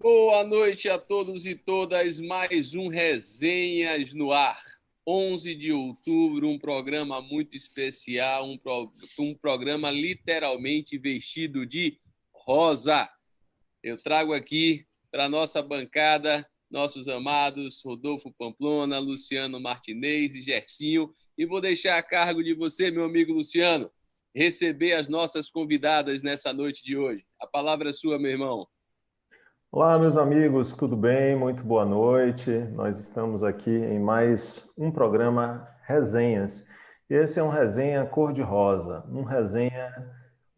Boa noite a todos e todas, mais um Resenhas no Ar. 11 de outubro, um programa muito especial, um programa literalmente vestido de rosa. Eu trago aqui para a nossa bancada nossos amados Rodolfo Pamplona, Luciano Martinez e Gersinho, e vou deixar a cargo de você, meu amigo Luciano, receber as nossas convidadas nessa noite de hoje. A palavra é sua, meu irmão. Olá, meus amigos, tudo bem? Muito boa noite. Nós estamos aqui em mais um programa Resenhas. Esse é um resenha cor-de-rosa, um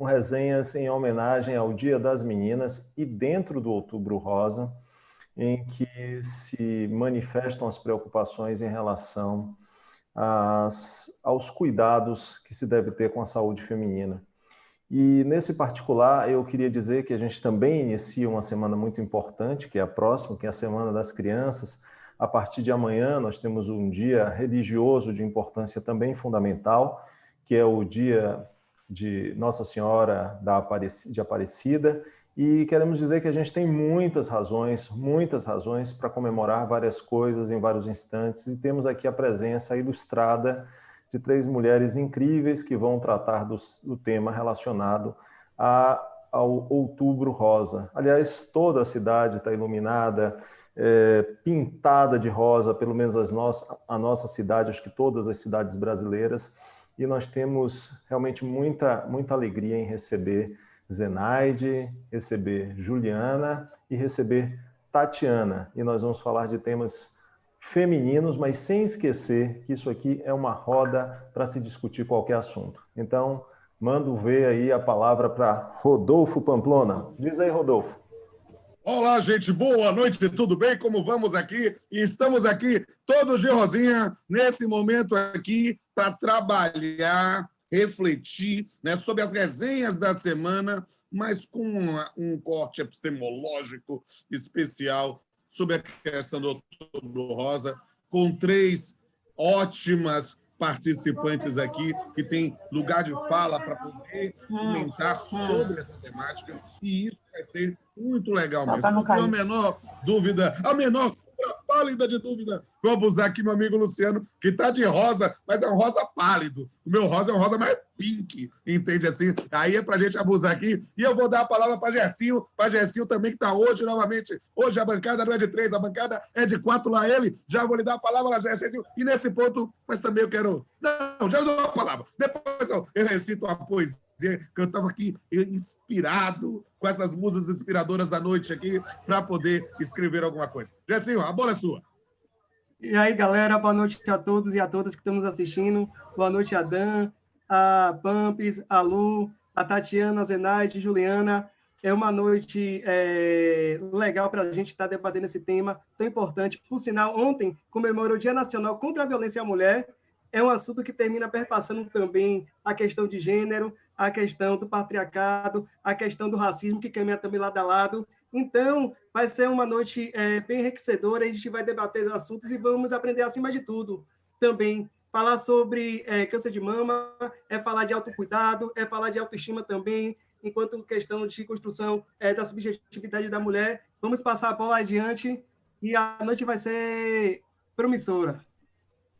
resenhas em homenagem ao Dia das Meninas e dentro do Outubro Rosa, em que se manifestam as preocupações em relação aos cuidados que se deve ter com a saúde feminina. E nesse particular, eu queria dizer que a gente também inicia uma semana muito importante, que é a próxima, que é a Semana das Crianças. A partir de amanhã, nós temos um dia religioso de importância também fundamental, que é o dia de Nossa Senhora de Aparecida. E queremos dizer que a gente tem muitas razões para comemorar várias coisas em vários instantes. E temos aqui a presença ilustrada de três mulheres incríveis que vão tratar do tema relacionado ao Outubro Rosa. Aliás, toda a cidade está iluminada, pintada de rosa, pelo menos a nossa cidade, acho que todas as cidades brasileiras, e nós temos realmente muita alegria em receber Zenaide, receber Juliana e receber Tatiana. E nós vamos falar de temas femininos, mas sem esquecer que isso aqui é uma roda para se discutir qualquer assunto. Então, mando ver aí a palavra para Rodolfo Pamplona. Diz aí, Rodolfo. Olá, gente, boa noite, tudo bem? Como vamos aqui? E estamos aqui todos de rosinha, nesse momento aqui, para trabalhar, refletir, né, sobre as resenhas da semana, mas com um corte epistemológico especial sobre a questão do Outubro Rosa, com três ótimas participantes aqui que têm lugar de fala para poder comentar sobre essa temática, e isso vai ser muito legal mesmo. Não tenho a menor dúvida, a menor pálida de dúvida. Vamos usar aqui meu amigo Luciano, que está de rosa, mas é um rosa pálido. O meu rosa é um rosa mais pink, entende assim? Aí é para a gente abusar aqui. E eu vou dar a palavra para Gersinho também, que está hoje novamente. Hoje a bancada não é de 3, a bancada é de 4 lá ele. Já vou lhe dar a palavra, Gersinho. E nesse ponto, mas também eu quero... Não, já dou a palavra. Depois eu recito uma poesia, que eu estava aqui inspirado com essas musas inspiradoras da noite aqui para poder escrever alguma coisa. Gersinho, a bola é sua. E aí, galera, boa noite a todos e a todas que estamos assistindo. Boa noite a Dan, a Pamps, a Lu, a Tatiana, a Zenaide, a Juliana. É uma noite legal para a gente estar debatendo esse tema tão importante. Por sinal, ontem comemorou o Dia Nacional contra a Violência à Mulher. É um assunto que termina perpassando também a questão de gênero, a questão do patriarcado, a questão do racismo, que caminha também lado a lado. Então, vai ser uma noite bem enriquecedora, a gente vai debater assuntos e vamos aprender, acima de tudo, também falar sobre câncer de mama, falar de autocuidado, falar de autoestima também, enquanto questão de construção da subjetividade da mulher. Vamos passar a bola adiante e a noite vai ser promissora.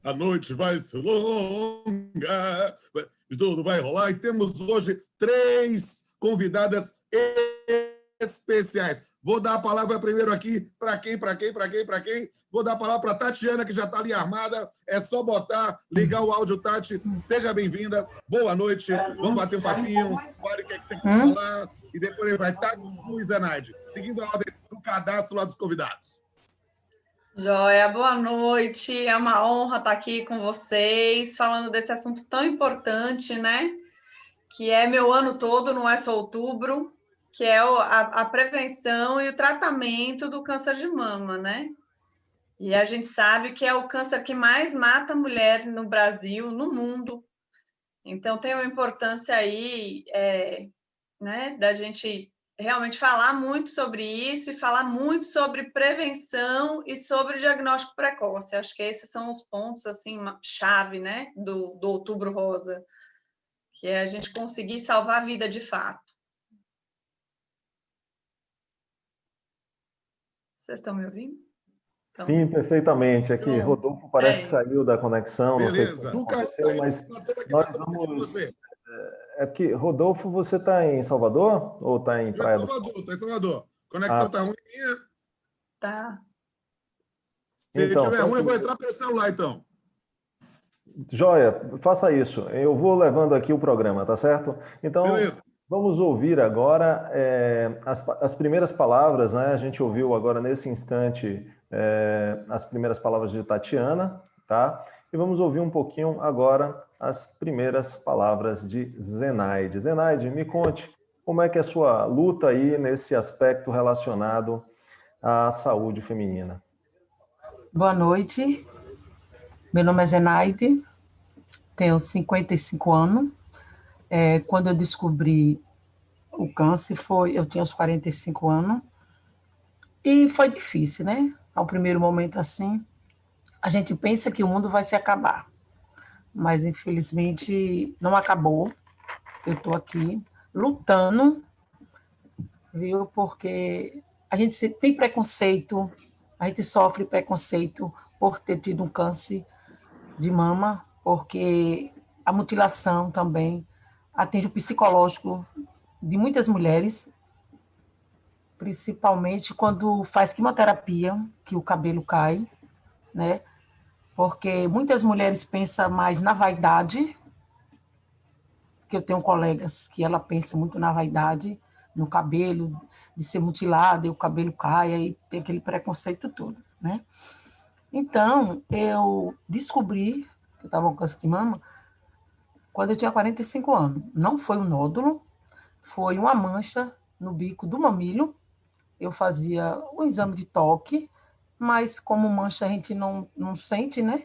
A noite vai ser longa, tudo vai rolar, e temos hoje 3 convidadas especiais. Vou dar a palavra primeiro aqui para quem? Vou dar a palavra para a Tatiana, que já está ali armada. É só botar, ligar o áudio, Tati. Seja bem-vinda. Boa noite. Vamos bater um papinho. Fale o que você quer falar. E depois vai estar com o Zenaide, seguindo a ordem do cadastro lá dos convidados. Joia, boa noite. É uma honra estar aqui com vocês, falando desse assunto tão importante, né? Que é meu ano todo, não é só outubro, que é a prevenção e o tratamento do câncer de mama, né? E a gente sabe que é o câncer que mais mata a mulher no Brasil, no mundo. Então, tem uma importância aí, né, da gente realmente falar muito sobre isso e falar muito sobre prevenção e sobre diagnóstico precoce. Acho que esses são os pontos, assim, chave, né, do Outubro Rosa, que é a gente conseguir salvar a vida de fato. Vocês estão me ouvindo? Então, Sim, perfeitamente. Aqui, Rodolfo parece que saiu da conexão, beleza. não sei o que aconteceu, mas nós vamos... É que, Rodolfo, você está em Salvador ou está em Praia do Sol? Estou em Salvador. Conexão está ruim minha? Tá. Se tiver ruim, eu vou entrar pelo celular, então. Joia, faça isso. Eu vou levando aqui o programa, tá certo? Então, beleza. Vamos ouvir agora as primeiras palavras, né? A gente ouviu agora, nesse instante, as primeiras palavras de Tatiana, tá? E vamos ouvir um pouquinho agora as primeiras palavras de Zenaide. Zenaide, me conte como é que é a sua luta aí nesse aspecto relacionado à saúde feminina. Boa noite, meu nome é Zenaide, tenho 55 anos. Quando eu descobri o câncer, eu tinha uns 45 anos, e foi difícil, né? Ao primeiro momento, assim, a gente pensa que o mundo vai se acabar, mas infelizmente não acabou. Eu estou aqui lutando, viu? Porque a gente tem preconceito, a gente sofre preconceito por ter tido um câncer de mama, porque a mutilação também atinge o psicológico de muitas mulheres, principalmente quando faz quimioterapia, que o cabelo cai, né? Porque muitas mulheres pensam mais na vaidade, que eu tenho colegas que ela pensa muito na vaidade, no cabelo, de ser mutilada, e o cabelo cai, aí tem aquele preconceito todo, né? Então, eu descobri que eu estava com câncer de mama quando eu tinha 45 anos. Não foi um nódulo, foi uma mancha no bico do mamilo. Eu fazia um exame de toque, mas como mancha a gente não sente, né?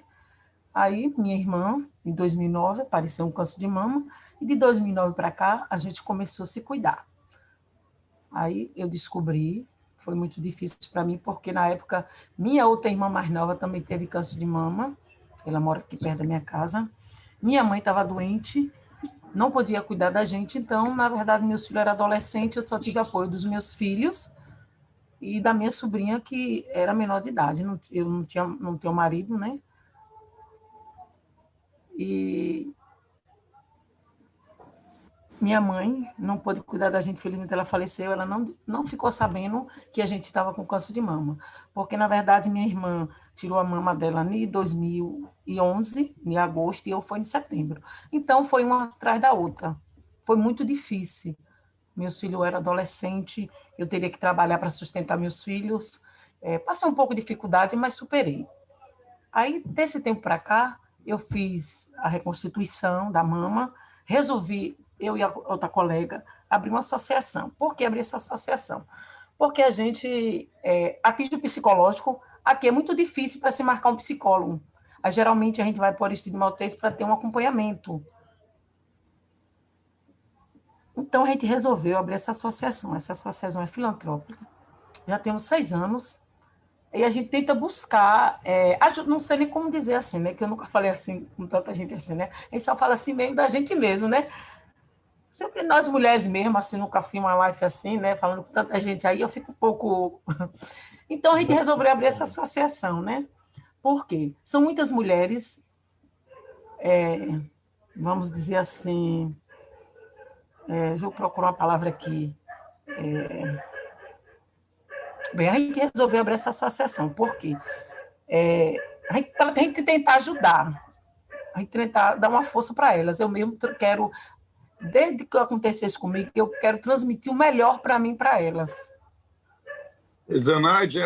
Aí, minha irmã, em 2009, apareceu um câncer de mama, e de 2009 para cá, a gente começou a se cuidar. Aí, eu descobri, foi muito difícil para mim, porque na época, minha outra irmã mais nova também teve câncer de mama, ela mora aqui perto da minha casa. Minha mãe estava doente, não podia cuidar da gente, então, na verdade, meus filhos eram adolescentes, eu só tive apoio dos meus filhos e da minha sobrinha, que era menor de idade. Eu não tinha marido, né? E minha mãe não pôde cuidar da gente, felizmente ela faleceu, ela não ficou sabendo que a gente estava com câncer de mama, porque, na verdade, minha irmã tirou a mama dela em 2011, em agosto, e eu fui em setembro. Então, foi uma atrás da outra. Foi muito difícil. Meus filhos eram adolescentes, eu teria que trabalhar para sustentar meus filhos. Passei um pouco de dificuldade, mas superei. Aí, desse tempo para cá, eu fiz a reconstituição da mama, resolvi, eu e a outra colega, abrir uma associação. Por que abrir essa associação? Porque a gente atinge o psicológico, aqui é muito difícil para se marcar um psicólogo. Geralmente, a gente vai para o Aristide Maltês para ter um acompanhamento. Então, a gente resolveu abrir essa associação. Essa associação é filantrópica. Já temos 6 anos. E a gente tenta buscar, não sei nem como dizer assim, né? Que eu nunca falei assim com tanta gente assim, né? A gente só fala assim mesmo da gente mesmo, né? Sempre nós mulheres mesmo, assim, nunca fiz uma live assim, né? Falando com tanta gente aí, eu fico um pouco... Então, a gente resolveu abrir essa associação, né? Por quê? São muitas mulheres, vamos dizer assim... deixa eu procurar uma palavra aqui. Bem, a gente resolveu abrir essa associação. Por quê? A gente tem que tentar ajudar. A gente tentar dar uma força para elas. Eu mesmo quero, desde que aconteceu isso comigo, eu quero transmitir o melhor para mim, para elas. Zenaide,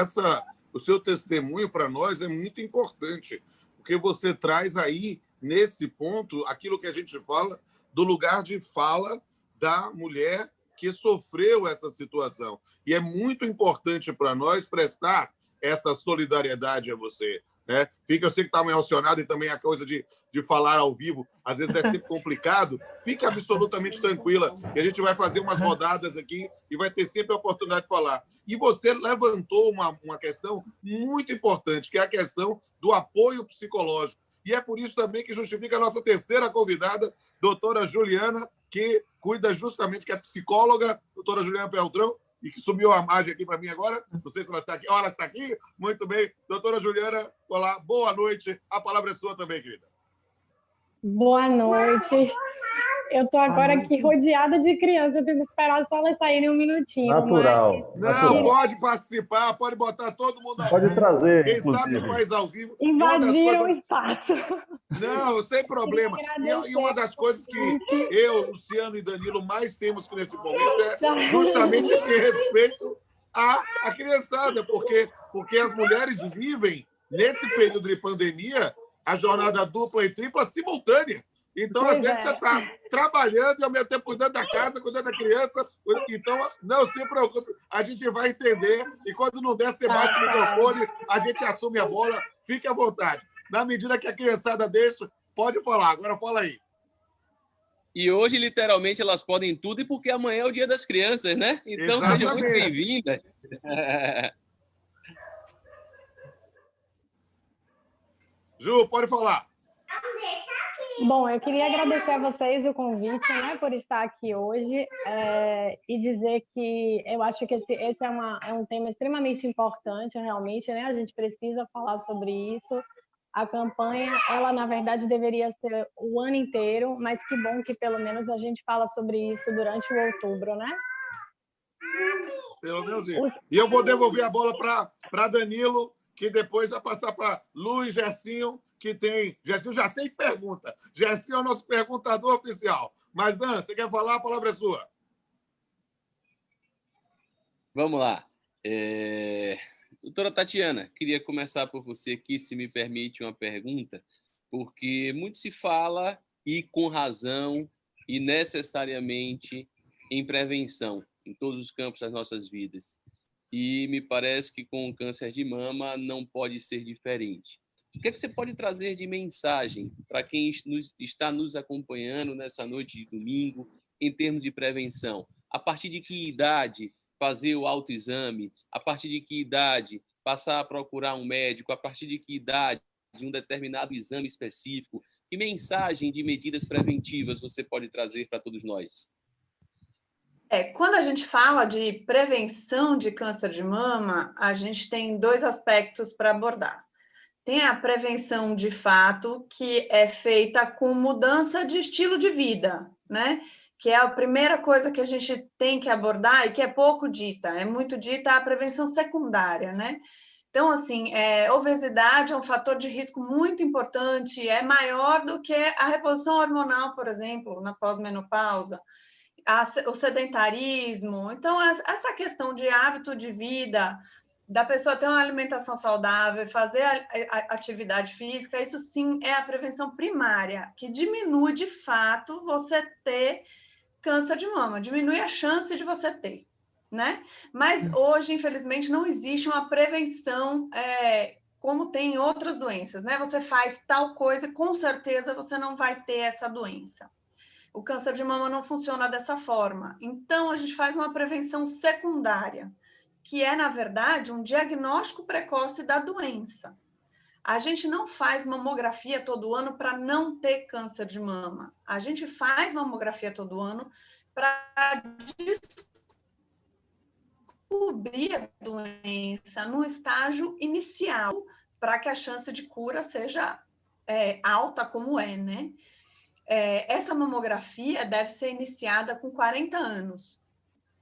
o seu testemunho para nós é muito importante, porque você traz aí, nesse ponto, aquilo que a gente fala do lugar de fala da mulher que sofreu essa situação. E é muito importante para nós prestar essa solidariedade a você. Né? Eu sei que está emocionado, e também a coisa de falar ao vivo, às vezes é sempre complicado. Fique absolutamente tranquila, que a gente vai fazer umas rodadas aqui e vai ter sempre a oportunidade de falar. E você levantou uma questão muito importante, que é a questão do apoio psicológico. E é por isso também que justifica a nossa terceira convidada, doutora Juliana, que cuida justamente, que é psicóloga, doutora Juliana Beltrão, e que subiu a imagem aqui para mim agora. Não sei se ela está aqui. Ela está aqui? Muito bem. Doutora Juliana, olá, boa noite. A palavra é sua também, querida. Boa noite. Eu estou agora aqui rodeada de crianças. Eu tenho que esperar só elas saírem um minutinho. Natural. Não, natural. pode participar, pode botar todo mundo ao Pode vivo. trazer, Quem inclusive. sabe faz ao vivo. Invadiram o espaço. Não, sem problema. E uma das coisas que eu, Luciano e Danilo mais temos nesse momento é justamente esse respeito à criançada, porque as mulheres vivem, nesse período de pandemia, a jornada dupla e tripla simultânea. Então, às vezes, você está trabalhando e, ao mesmo tempo, cuidando da casa, cuidando da criança. Então, não se preocupe, a gente vai entender. E quando não der, você baixa o microfone, a gente assume a bola. Fique à vontade. Na medida que a criançada deixa, pode falar. Agora, fala aí. E hoje, literalmente, elas podem tudo, e porque amanhã é o Dia das Crianças, né? Então, Exatamente. sejam muito bem-vindas. Ju, pode falar. Bom, eu queria agradecer a vocês o convite, né, por estar aqui hoje e dizer que eu acho que esse é um tema extremamente importante, realmente, né? A gente precisa falar sobre isso. A campanha, ela, na verdade, deveria ser o ano inteiro, mas que bom que, pelo menos, a gente fala sobre isso durante o outubro, né? Pelo menos isso. E eu vou devolver a bola para Danilo, que depois vai passar para Luiz Gersinho, que tem... Gersinho já sei pergunta. Gersinho é o nosso perguntador oficial. Mas, Dan, você quer falar? A palavra é sua. Vamos lá. Doutora Tatiana, queria começar por você aqui, se me permite uma pergunta, porque muito se fala, e com razão, e necessariamente, em prevenção, em todos os campos das nossas vidas. E me parece que com o câncer de mama não pode ser diferente. O que é que você pode trazer de mensagem para quem está nos acompanhando nessa noite de domingo, em termos de prevenção? A partir de que idade fazer o autoexame? A partir de que idade passar a procurar um médico? A partir de que idade de um determinado exame específico? Que mensagem de medidas preventivas você pode trazer para todos nós? Quando a gente fala de prevenção de câncer de mama, a gente tem dois aspectos para abordar. Tem a prevenção de fato, que é feita com mudança de estilo de vida, né? Que é a primeira coisa que a gente tem que abordar e que é pouco dita, é muito dita a prevenção secundária, né? Então, assim, obesidade é um fator de risco muito importante, é maior do que a reposição hormonal, por exemplo, na pós-menopausa, o sedentarismo. Então, essa questão de hábito de vida, da pessoa ter uma alimentação saudável, fazer a atividade física, isso sim é a prevenção primária, que diminui, de fato, você ter câncer de mama, diminui a chance de você ter, né? Mas hoje, infelizmente, não existe uma prevenção como tem em outras doenças, né? Você faz tal coisa, com certeza você não vai ter essa doença. O câncer de mama não funciona dessa forma. Então, a gente faz uma prevenção secundária, que é, na verdade, um diagnóstico precoce da doença. A gente não faz mamografia todo ano para não ter câncer de mama. A gente faz mamografia todo ano para descobrir a doença no estágio inicial, para que a chance de cura seja alta como né? Essa mamografia deve ser iniciada com 40 anos.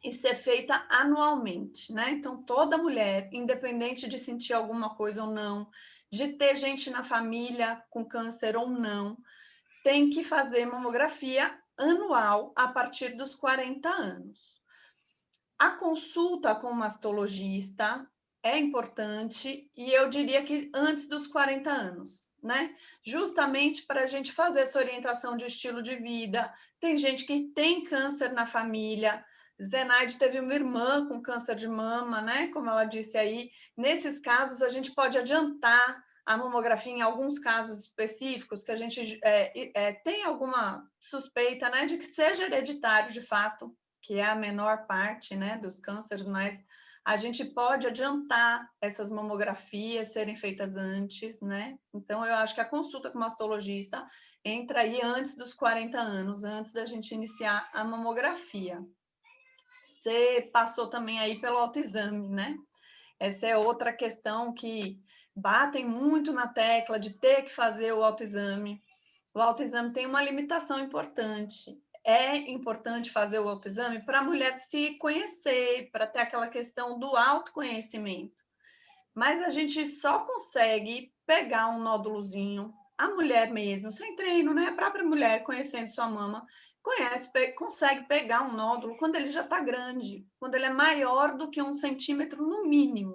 E ser feita anualmente, né? Então, toda mulher, independente de sentir alguma coisa ou não, de ter gente na família com câncer ou não, tem que fazer mamografia anual a partir dos 40 anos. A consulta com o mastologista é importante e eu diria que antes dos 40 anos, né? Justamente para a gente fazer essa orientação de estilo de vida. Tem gente que tem câncer na família. Zenaide teve uma irmã com câncer de mama, né? Como ela disse aí. Nesses casos, a gente pode adiantar a mamografia em alguns casos específicos que a gente tem alguma suspeita, né, de que seja hereditário de fato, que é a menor parte, né, dos cânceres, mas a gente pode adiantar essas mamografias serem feitas antes, né? Então, eu acho que a consulta com o mastologista entra aí antes dos 40 anos, antes da gente iniciar a mamografia. você passou também aí pelo autoexame, né? Essa é outra questão que batem muito na tecla de ter que fazer o autoexame. O autoexame tem uma limitação importante. É importante fazer o autoexame para a mulher se conhecer, para ter aquela questão do autoconhecimento. Mas a gente só consegue pegar um nódulozinho, a mulher mesmo, sem treino, né? A própria mulher, conhecendo sua mama, consegue pegar um nódulo quando ele já está grande, quando ele é maior do que 1 centímetro no mínimo.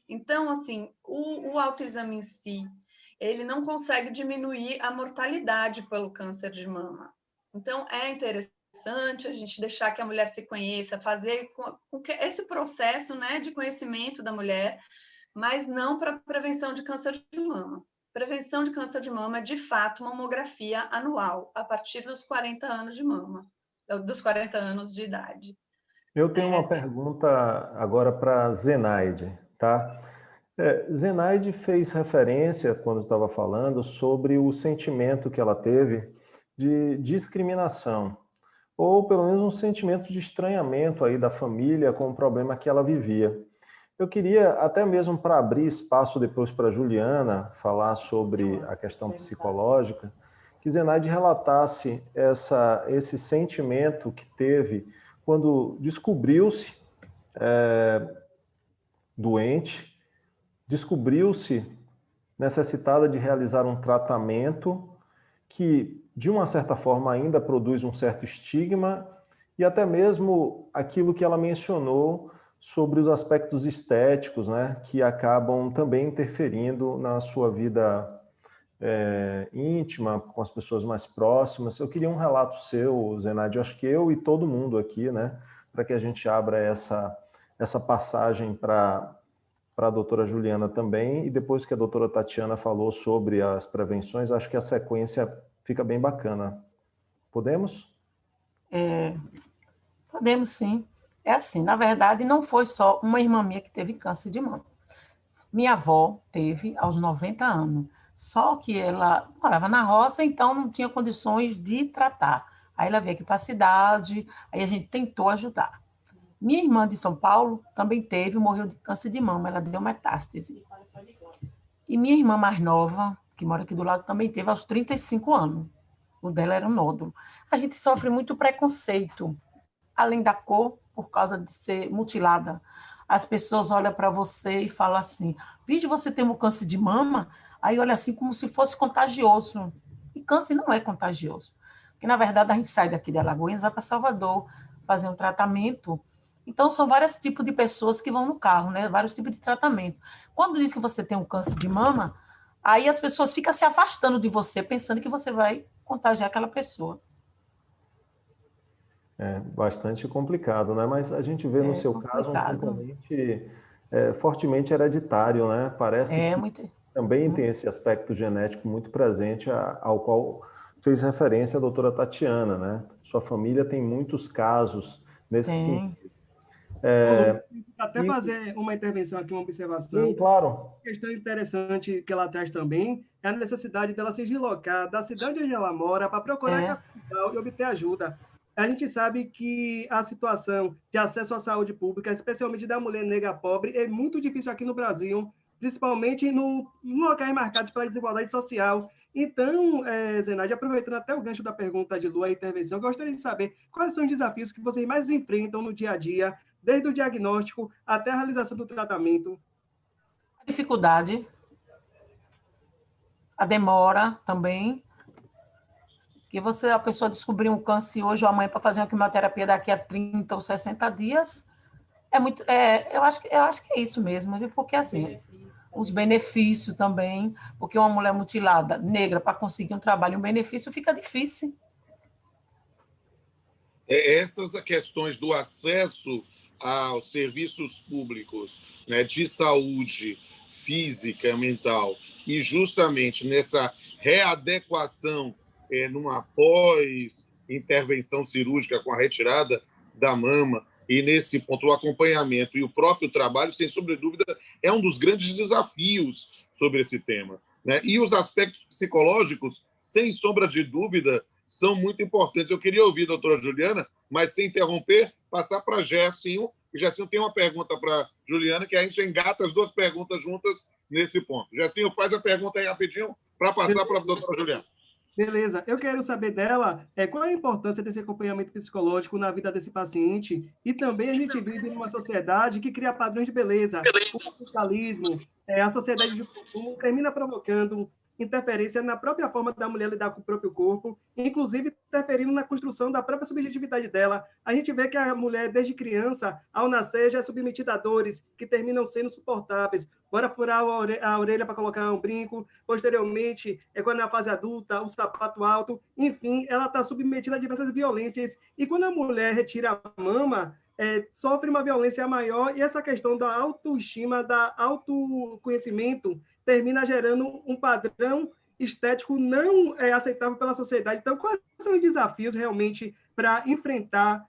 Então, assim, o autoexame em si, ele não consegue diminuir a mortalidade pelo câncer de mama. Então, é interessante a gente deixar que a mulher se conheça, fazer com que esse processo, né, de conhecimento da mulher, mas não para prevenção de câncer de mama. Prevenção de câncer de mama é, de fato, mamografia anual, a partir dos 40 anos de mama, dos 40 anos de idade. Eu tenho uma pergunta agora para Zenaide, tá? Zenaide fez referência, quando estava falando, sobre o sentimento que ela teve de discriminação, ou pelo menos um sentimento de estranhamento aí da família com o problema que ela vivia. Eu queria, até mesmo para abrir espaço depois para a Juliana falar sobre a questão psicológica, que Zenaide relatasse esse sentimento que teve quando descobriu-se doente, descobriu-se necessitada de realizar um tratamento que, de uma certa forma, ainda produz um certo estigma e até mesmo aquilo que ela mencionou sobre os aspectos estéticos, né, que acabam também interferindo na sua vida íntima, com as pessoas mais próximas. Eu queria um relato seu, Zenaide, eu acho que eu e todo mundo aqui, né, para que a gente abra essa passagem para a doutora Juliana também, e depois que a doutora Tatiana falou sobre as prevenções, acho que a sequência fica bem bacana. Podemos? Podemos, sim. É assim, na verdade, não foi só uma irmã minha que teve câncer de mama. Minha avó teve aos 90 anos, só que ela morava na roça, então não tinha condições de tratar. Aí ela veio aqui para a cidade, aí a gente tentou ajudar. Minha irmã de São Paulo também teve, morreu de câncer de mama, ela deu metástase. E minha irmã mais nova, que mora aqui do lado, também teve aos 35 anos. O dela era um nódulo. A gente sofre muito preconceito, além da cor, por causa de ser mutilada. As pessoas olham para você e falam assim, Vídeo, você tem um câncer de mama? Aí olha assim como se fosse contagioso. E câncer não é contagioso. Porque, na verdade, a gente sai daqui de Alagoinhas, vai para Salvador fazer um tratamento. Então, são vários tipos de pessoas que vão no carro, né? Vários tipos de tratamento. Quando diz que você tem um câncer de mama, aí as pessoas ficam se afastando de você, pensando que você vai contagiar aquela pessoa. É bastante complicado, né? Mas a gente vê no seu caso um componente fortemente hereditário, né? Parece que também tem esse aspecto genético muito presente, ao qual fez referência a doutora Tatiana, né? Sua família tem muitos casos nesse sentido. Até fazer uma intervenção aqui, uma observação. Sim, claro. Uma questão interessante que ela traz também é a necessidade dela se deslocar da cidade onde ela mora para procurar a capital e obter ajuda. A gente sabe que a situação de acesso à saúde pública, especialmente da mulher negra pobre, é muito difícil aqui no Brasil, principalmente no locais marcados pela desigualdade social. Então, Zenaide, aproveitando até o gancho da pergunta de Lu, a intervenção, eu gostaria de saber quais são os desafios que vocês mais enfrentam no dia a dia, desde o diagnóstico até a realização do tratamento. A dificuldade, a demora também, que a pessoa descobrir um câncer hoje ou amanhã para fazer uma quimioterapia daqui a 30 ou 60 dias, eu acho que é isso mesmo, porque assim, os benefícios também, porque uma mulher mutilada, negra, para conseguir um trabalho, um benefício, fica difícil. Essas questões do acesso aos serviços públicos, né, de saúde física, mental, e justamente nessa readequação numa pós-intervenção cirúrgica com a retirada da mama, e nesse ponto o acompanhamento e o próprio trabalho, sem sombra de dúvida, é um dos grandes desafios sobre esse tema, né? E os aspectos psicológicos, sem sombra de dúvida, são muito importantes. Eu queria ouvir a doutora Juliana, mas sem interromper, passar para Gersinho. O Gersinho tem uma pergunta para Juliana, que a gente engata as duas perguntas juntas nesse ponto. Gersinho, faz a pergunta aí rapidinho para passar para a doutora Juliana. Beleza. Eu quero saber dela qual é a importância desse acompanhamento psicológico na vida desse paciente e também a gente vive em uma sociedade que cria padrões de beleza. O capitalismo, a sociedade de consumo termina provocando interferência na própria forma da mulher lidar com o próprio corpo, inclusive interferindo na construção da própria subjetividade dela. A gente vê que a mulher, desde criança, ao nascer, já é submetida a dores que terminam sendo suportáveis. Bora furar a orelha para colocar um brinco, posteriormente, quando na fase adulta, o sapato alto, enfim, ela está submetida a diversas violências. E quando a mulher retira a mama, sofre uma violência maior, e essa questão da autoestima, da autoconhecimento, termina gerando um padrão estético não aceitável pela sociedade. Então, quais são os desafios realmente para enfrentar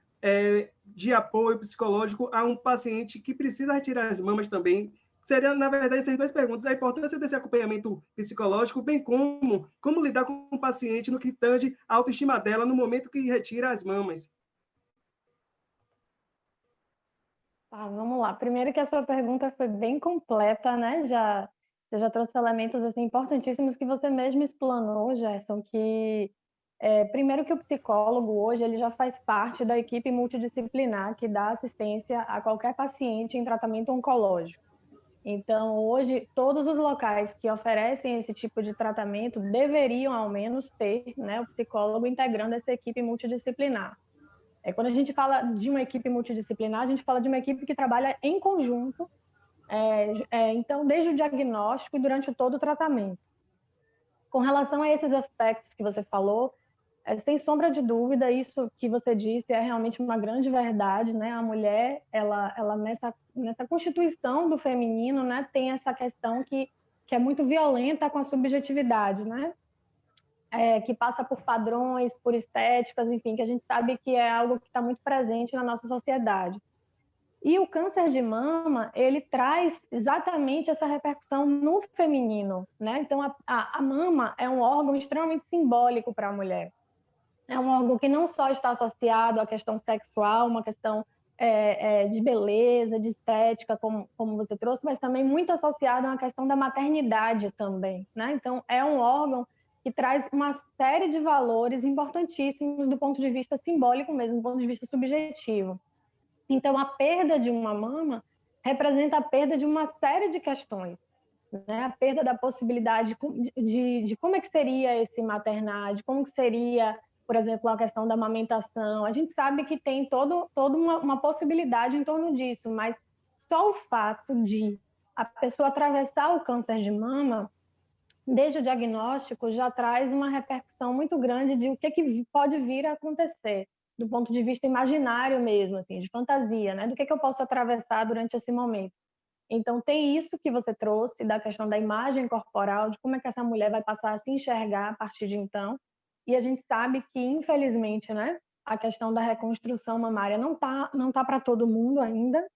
de apoio psicológico a um paciente que precisa retirar as mamas também? Seriam, na verdade, essas duas perguntas: a importância desse acompanhamento psicológico, bem como lidar com o paciente no que tange a autoestima dela no momento que retira as mamas. Tá, vamos lá. Primeiro que a sua pergunta foi bem completa, né? Você já trouxe elementos assim, importantíssimos que você mesmo explanou, Gerson, que primeiro que o psicólogo hoje ele já faz parte da equipe multidisciplinar que dá assistência a qualquer paciente em tratamento oncológico. Então, hoje, todos os locais que oferecem esse tipo de tratamento deveriam, ao menos, ter, né, o psicólogo integrando essa equipe multidisciplinar. Quando a gente fala de uma equipe multidisciplinar, a gente fala de uma equipe que trabalha em conjunto, então, desde o diagnóstico e durante todo o tratamento. Com relação a esses aspectos que você falou, sem sombra de dúvida, isso que você disse é realmente uma grande verdade, né? A mulher, ela nessa constituição do feminino, né, tem essa questão que é muito violenta com a subjetividade, né? Que passa por padrões, por estéticas, enfim, que a gente sabe que é algo que está muito presente na nossa sociedade. E o câncer de mama, ele traz exatamente essa repercussão no feminino, né? Então, a mama é um órgão extremamente simbólico para a mulher. É um órgão que não só está associado à questão sexual, uma questão de beleza, de estética, como você trouxe, mas também muito associado à questão da maternidade também, né? Então, é um órgão que traz uma série de valores importantíssimos do ponto de vista simbólico mesmo, do ponto de vista subjetivo. Então, a perda de uma mama representa a perda de uma série de questões, né? A perda da possibilidade de como é que seria esse maternar, de como que seria, por exemplo, a questão da amamentação. A gente sabe que tem toda uma possibilidade em torno disso, mas só o fato de a pessoa atravessar o câncer de mama, desde o diagnóstico, já traz uma repercussão muito grande de o que pode vir a acontecer, do ponto de vista imaginário mesmo, assim, de fantasia, né? Do que eu posso atravessar durante esse momento. Então, tem isso que você trouxe, da questão da imagem corporal, de como é que essa mulher vai passar a se enxergar a partir de então. E a gente sabe que, infelizmente, né, a questão da reconstrução mamária não tá para todo mundo ainda,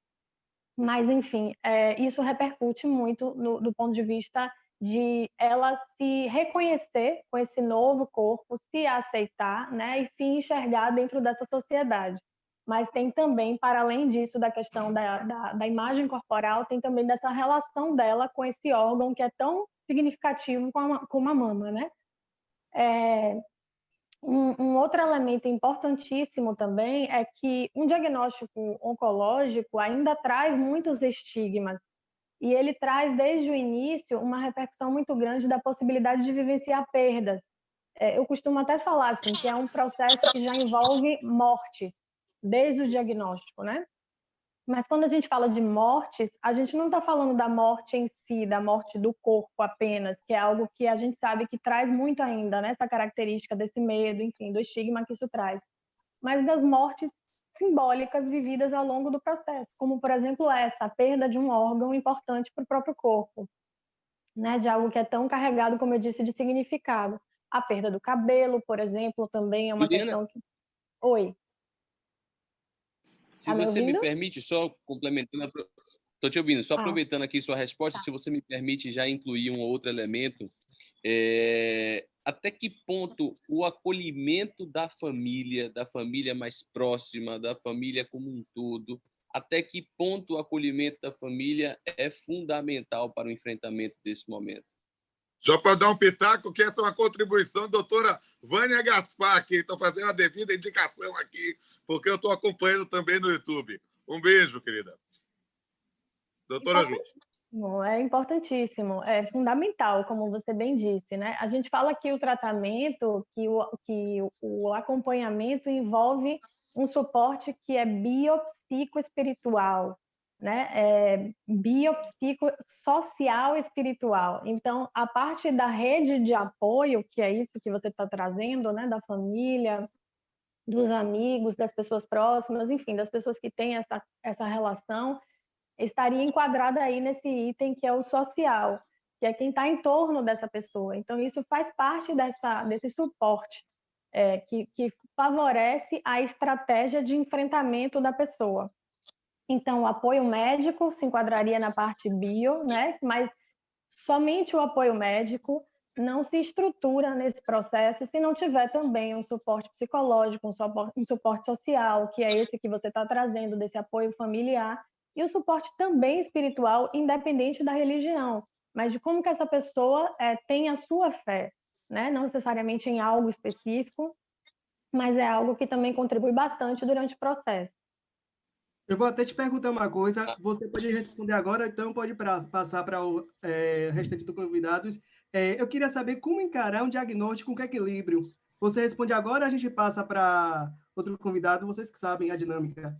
mas, enfim, isso repercute muito do ponto de vista de ela se reconhecer com esse novo corpo, se aceitar, né, e se enxergar dentro dessa sociedade. Mas tem também, para além disso, da questão da imagem corporal, tem também dessa relação dela com esse órgão que é tão significativo como a mama, né? Um outro elemento importantíssimo também é que um diagnóstico oncológico ainda traz muitos estigmas, e ele traz, desde o início, uma repercussão muito grande da possibilidade de vivenciar perdas. Eu costumo até falar assim, que é um processo que já envolve mortes, desde o diagnóstico, né? Mas quando a gente fala de mortes, a gente não está falando da morte em si, da morte do corpo apenas, que é algo que a gente sabe que traz muito ainda, né? Essa característica desse medo, enfim, do estigma que isso traz. Mas das mortes simbólicas vividas ao longo do processo, como, por exemplo, a perda de um órgão importante para o próprio corpo, né? De algo que é tão carregado, como eu disse, de significado. A perda do cabelo, por exemplo, também é uma Juliana, questão que... Oi. Se você me permite, só complementando, estou te ouvindo, só aproveitando aqui sua resposta, se você me permite já incluir um outro elemento, até que ponto o acolhimento da família mais próxima, da família como um todo, até que ponto o acolhimento da família é fundamental para o enfrentamento desse momento? Só para dar um pitaco, que essa é uma contribuição da doutora Vânia Gaspar, que estou fazendo a devida indicação aqui, porque eu estou acompanhando também no YouTube. Um beijo, querida. Doutora Ju. É importantíssimo, é fundamental, como você bem disse, né? A gente fala que o tratamento, que o acompanhamento envolve um suporte que é biopsicoespiritual, né? Biopsicossocial espiritual. Então, a parte da rede de apoio, que é isso que você está trazendo, né? Da família, dos amigos, das pessoas próximas, enfim, das pessoas que têm essa relação, estaria enquadrada aí nesse item que é o social, que é quem está em torno dessa pessoa. Então, isso faz parte desse suporte que favorece a estratégia de enfrentamento da pessoa. Então, o apoio médico se enquadraria na parte bio, né? Mas somente o apoio médico não se estrutura nesse processo se não tiver também um suporte psicológico, um suporte social, que é esse que você está trazendo, desse apoio familiar, e o suporte também espiritual, independente da religião, mas de como que essa pessoa tem a sua fé, né? Não necessariamente em algo específico, mas é algo que também contribui bastante durante o processo. Eu vou até te perguntar uma coisa, você pode responder agora, então pode passar para o restante dos convidados. Eu queria saber como encarar um diagnóstico com equilíbrio. Você responde agora, a gente passa para outro convidado, vocês que sabem a dinâmica.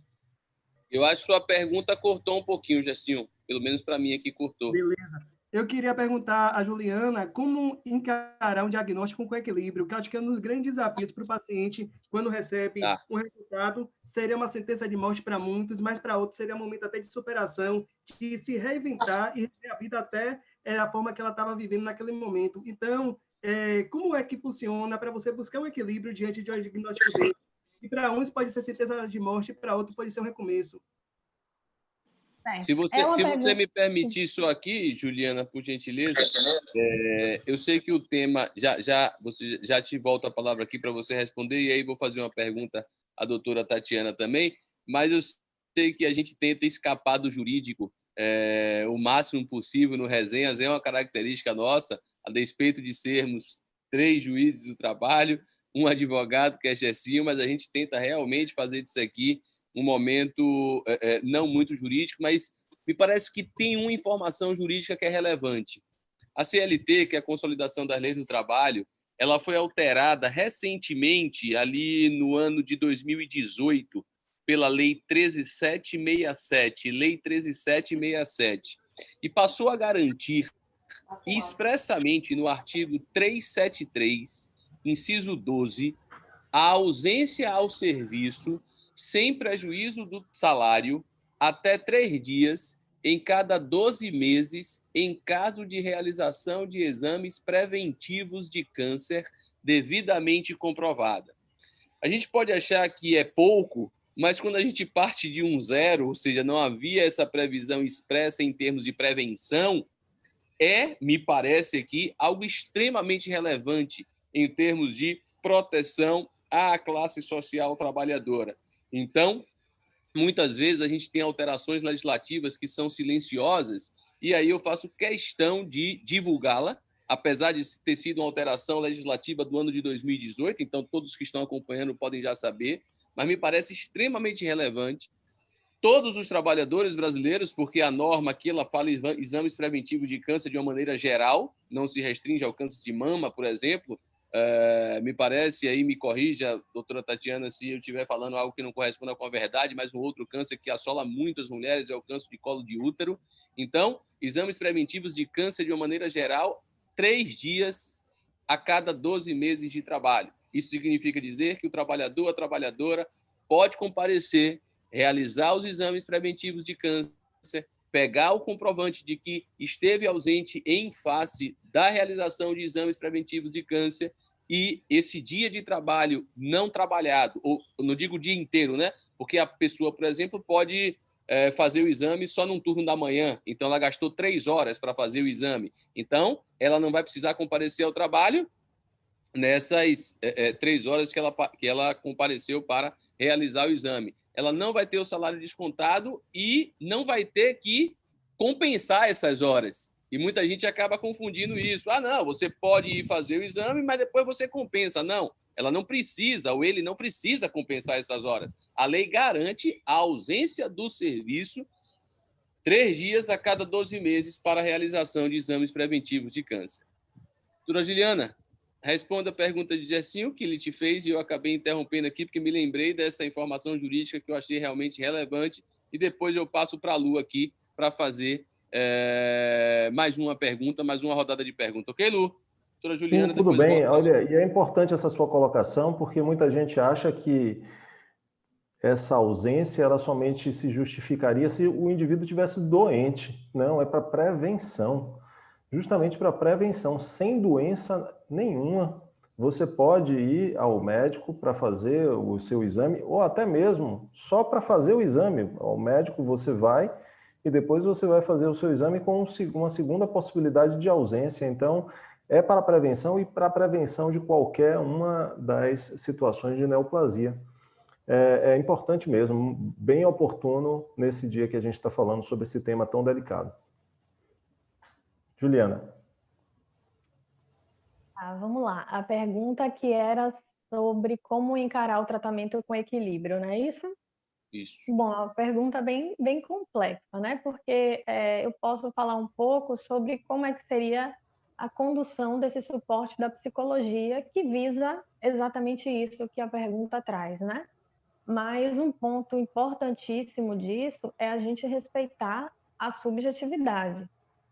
Eu acho que sua pergunta cortou um pouquinho, Gessinho. Pelo menos para mim aqui cortou. Beleza. Eu queria perguntar a Juliana como encarar um diagnóstico com equilíbrio, que acho que é um dos grandes desafios para o paciente quando recebe um resultado. Seria uma sentença de morte para muitos, mas para outros seria um momento até de superação, de se reinventar e rever a vida até a forma que ela estava vivendo naquele momento. Então, como é que funciona para você buscar um equilíbrio diante de um diagnóstico dele? E para uns pode ser certeza de morte, para outros pode ser um recomeço. Se você me permitir isso aqui, Juliana, por gentileza, eu sei que o tema... Já te volto a palavra aqui para você responder, e aí vou fazer uma pergunta à doutora Tatiana também, mas eu sei que a gente tenta escapar do jurídico o máximo possível no Resenhas, é uma característica nossa, a despeito de sermos 3 juízes do trabalho, um advogado, que é Gessinho, mas a gente tenta realmente fazer disso aqui um momento não muito jurídico, mas me parece que tem uma informação jurídica que é relevante. A CLT, que é a Consolidação das Leis do Trabalho, ela foi alterada recentemente, ali no ano de 2018, pela Lei 13.767, Lei 13.767, e passou a garantir expressamente no artigo 373, inciso 12, a ausência ao serviço sem prejuízo do salário, até 3 dias em cada 12 meses, em caso de realização de exames preventivos de câncer devidamente comprovada. A gente pode achar que é pouco, mas quando a gente parte de um zero, ou seja, não havia essa previsão expressa em termos de prevenção, me parece aqui, algo extremamente relevante em termos de proteção à classe social trabalhadora. Então, muitas vezes a gente tem alterações legislativas que são silenciosas, e aí eu faço questão de divulgá-la, apesar de ter sido uma alteração legislativa do ano de 2018, então todos que estão acompanhando podem já saber, mas me parece extremamente relevante. Todos os trabalhadores brasileiros, porque a norma aqui ela fala exames preventivos de câncer de uma maneira geral, não se restringe ao câncer de mama, por exemplo. Me parece, aí me corrija, doutora Tatiana, se eu estiver falando algo que não corresponda com a verdade, mas um outro câncer que assola muitas mulheres é o câncer de colo de útero. Então, exames preventivos de câncer de uma maneira geral, 3 dias a cada 12 meses de trabalho. Isso significa dizer que o trabalhador, a trabalhadora, pode comparecer, realizar os exames preventivos de câncer, pegar o comprovante de que esteve ausente em face da realização de exames preventivos de câncer, e esse dia de trabalho não trabalhado, ou não digo o dia inteiro, né? Porque a pessoa, por exemplo, pode fazer o exame só num turno da manhã, então ela gastou 3 horas para fazer o exame. Então, ela não vai precisar comparecer ao trabalho nessas 3 horas que ela compareceu para realizar o exame. Ela não vai ter o salário descontado e não vai ter que compensar essas horas. E muita gente acaba confundindo isso. Ah, não, você pode ir fazer o exame, mas depois você compensa. Não, ela não precisa, ou ele não precisa compensar essas horas. A lei garante a ausência do serviço 3 dias a cada 12 meses para a realização de exames preventivos de câncer. Doutora Juliana, responda a pergunta de Jessinho que ele te fez e eu acabei interrompendo aqui porque me lembrei dessa informação jurídica que eu achei realmente relevante e depois eu passo para a Lu aqui para fazer mais uma pergunta, mais uma rodada de pergunta. Ok, Lu? Doutora Juliana, sim, tudo bem. Olha, e é importante essa sua colocação porque muita gente acha que essa ausência ela somente se justificaria se o indivíduo tivesse doente. Não, é para prevenção. Justamente para prevenção, sem doença nenhuma. Você pode ir ao médico para fazer o seu exame, ou até mesmo só para fazer o exame. Ao médico você vai e depois você vai fazer o seu exame com uma segunda possibilidade de ausência. Então, é para prevenção e para prevenção de qualquer uma das situações de neoplasia. É importante mesmo, bem oportuno nesse dia que a gente está falando sobre esse tema tão delicado. Juliana. Vamos lá. A pergunta que era sobre como encarar o tratamento com equilíbrio, não é isso? Isso. Bom, é uma pergunta bem complexa, né? Porque eu posso falar um pouco sobre como é que seria a condução desse suporte da psicologia que visa exatamente isso que a pergunta traz, né? Mas um ponto importantíssimo disso é a gente respeitar a subjetividade.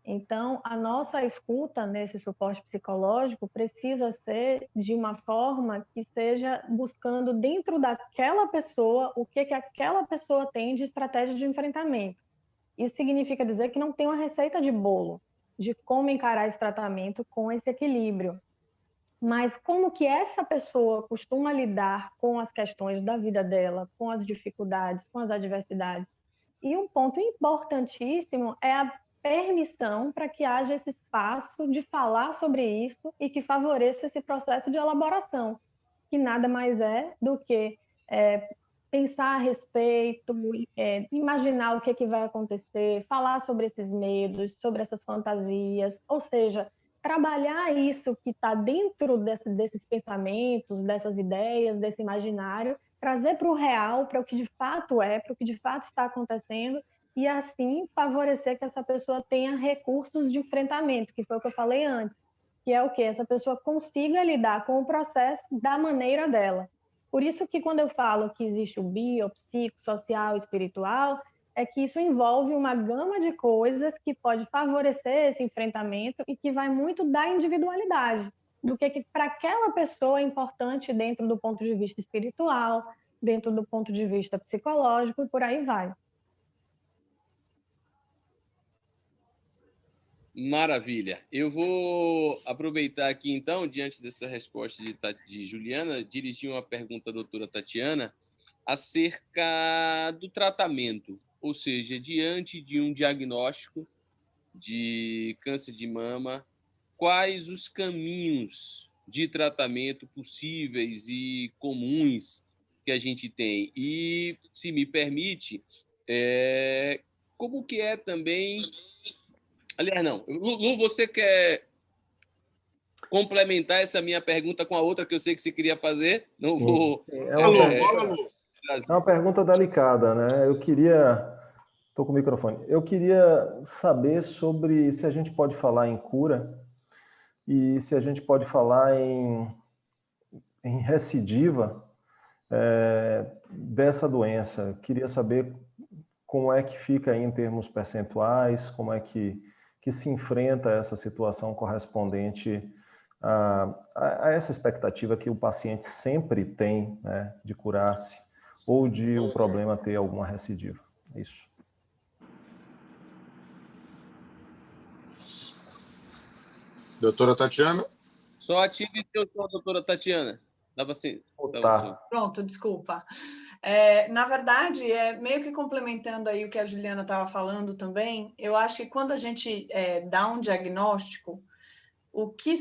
Então, a nossa escuta nesse suporte psicológico precisa ser de uma forma que seja buscando dentro daquela pessoa o que aquela pessoa tem de estratégia de enfrentamento. Isso significa dizer que não tem uma receita de bolo de como encarar esse tratamento com esse equilíbrio. Mas como que essa pessoa costuma lidar com as questões da vida dela, com as dificuldades, com as adversidades. E um ponto importantíssimo é a permissão para que haja esse espaço de falar sobre isso e que favoreça esse processo de elaboração, que nada mais é do que pensar a respeito, imaginar o que vai acontecer, falar sobre esses medos, sobre essas fantasias, ou seja, trabalhar isso que está dentro desses pensamentos, dessas ideias, desse imaginário, trazer para o real, para o que de fato para o que de fato está acontecendo, e assim favorecer que essa pessoa tenha recursos de enfrentamento, que foi o que eu falei antes, que é o que essa pessoa consiga lidar com o processo da maneira dela. Por isso que quando eu falo que existe o bio, psico, social, espiritual, é que isso envolve uma gama de coisas que pode favorecer esse enfrentamento e que vai muito da individualidade, do que para aquela pessoa é importante dentro do ponto de vista espiritual, dentro do ponto de vista psicológico e por aí vai. Maravilha. Eu vou aproveitar aqui, então, diante dessa resposta de Juliana, dirigir uma pergunta à doutora Tatiana acerca do tratamento, ou seja, diante de um diagnóstico de câncer de mama, quais os caminhos de tratamento possíveis e comuns que a gente tem? E, se me permite, como que é também... Aliás, não. Lu, você quer complementar essa minha pergunta com a outra que eu sei que você queria fazer? Não vou... É uma pergunta delicada, né? Estou com o microfone. Eu queria saber sobre se a gente pode falar em cura e se a gente pode falar em recidiva dessa doença. Queria saber como é que fica aí em termos percentuais, como é que se enfrenta essa situação correspondente a essa expectativa que o paciente sempre tem, né, de curar-se ou de o problema ter alguma recidiva. Isso. Doutora Tatiana? Só ative seu som, doutora Tatiana. Dava assim. Pronto, desculpa. Na verdade, meio que complementando aí o que a Juliana estava falando também, eu acho que quando a gente dá um diagnóstico, o que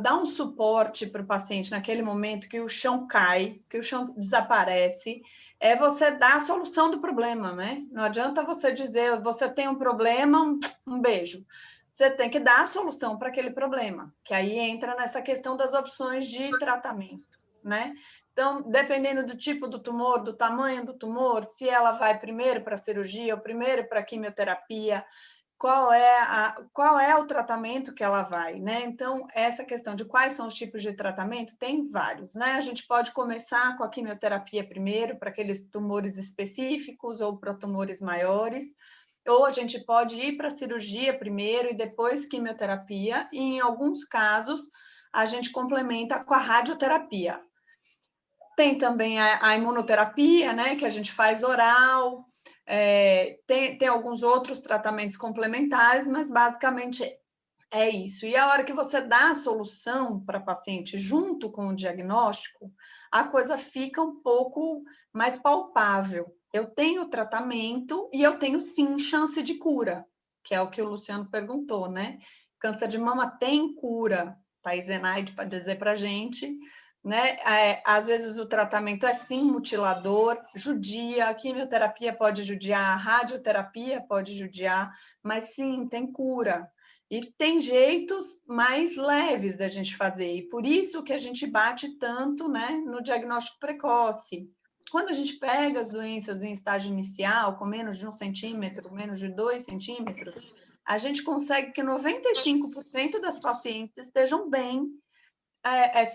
dá um suporte para o paciente naquele momento que o chão cai, que o chão desaparece, é você dar a solução do problema, né? Não adianta você dizer, você tem um problema, um beijo. Você tem que dar a solução para aquele problema, que aí entra nessa questão das opções de tratamento, né? Então, dependendo do tipo do tumor, do tamanho do tumor, se ela vai primeiro para a cirurgia ou primeiro para a quimioterapia, qual é o tratamento que ela vai, né? Então, essa questão de quais são os tipos de tratamento, tem vários, né? A gente pode começar com a quimioterapia primeiro, para aqueles tumores específicos ou para tumores maiores, ou a gente pode ir para a cirurgia primeiro e depois quimioterapia, e em alguns casos a gente complementa com a radioterapia. Tem também a imunoterapia, né, que a gente faz oral, tem alguns outros tratamentos complementares, mas basicamente é isso. E a hora que você dá a solução para a paciente junto com o diagnóstico, a coisa fica um pouco mais palpável. Eu tenho tratamento e eu tenho, sim, chance de cura, que é o que o Luciano perguntou, né? Câncer de mama tem cura, Thais Zenaide para dizer para a gente, né? Às vezes o tratamento é, sim, mutilador, judia, a quimioterapia pode judiar, a radioterapia pode judiar, mas, sim, tem cura. E tem jeitos mais leves da gente fazer, e por isso que a gente bate tanto, né, no diagnóstico precoce. Quando a gente pega as doenças em estágio inicial, com menos de 1 centímetro, menos de 2 centímetros, a gente consegue que 95% das pacientes estejam bem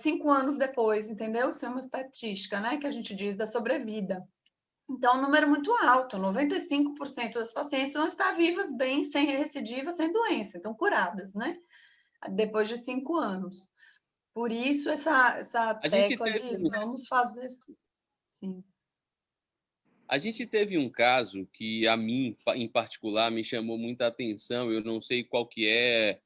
5 anos depois, entendeu? Isso é uma estatística, né, que a gente diz da sobrevida. Então, é um número muito alto, 95% das pacientes vão estar vivas, bem, sem recidiva, sem doença, então curadas, né? Depois de 5 anos. Por isso, essa tecla de vamos fazer... Sim. A gente teve um caso que, a mim, em particular, me chamou muita atenção. Eu não sei qual que é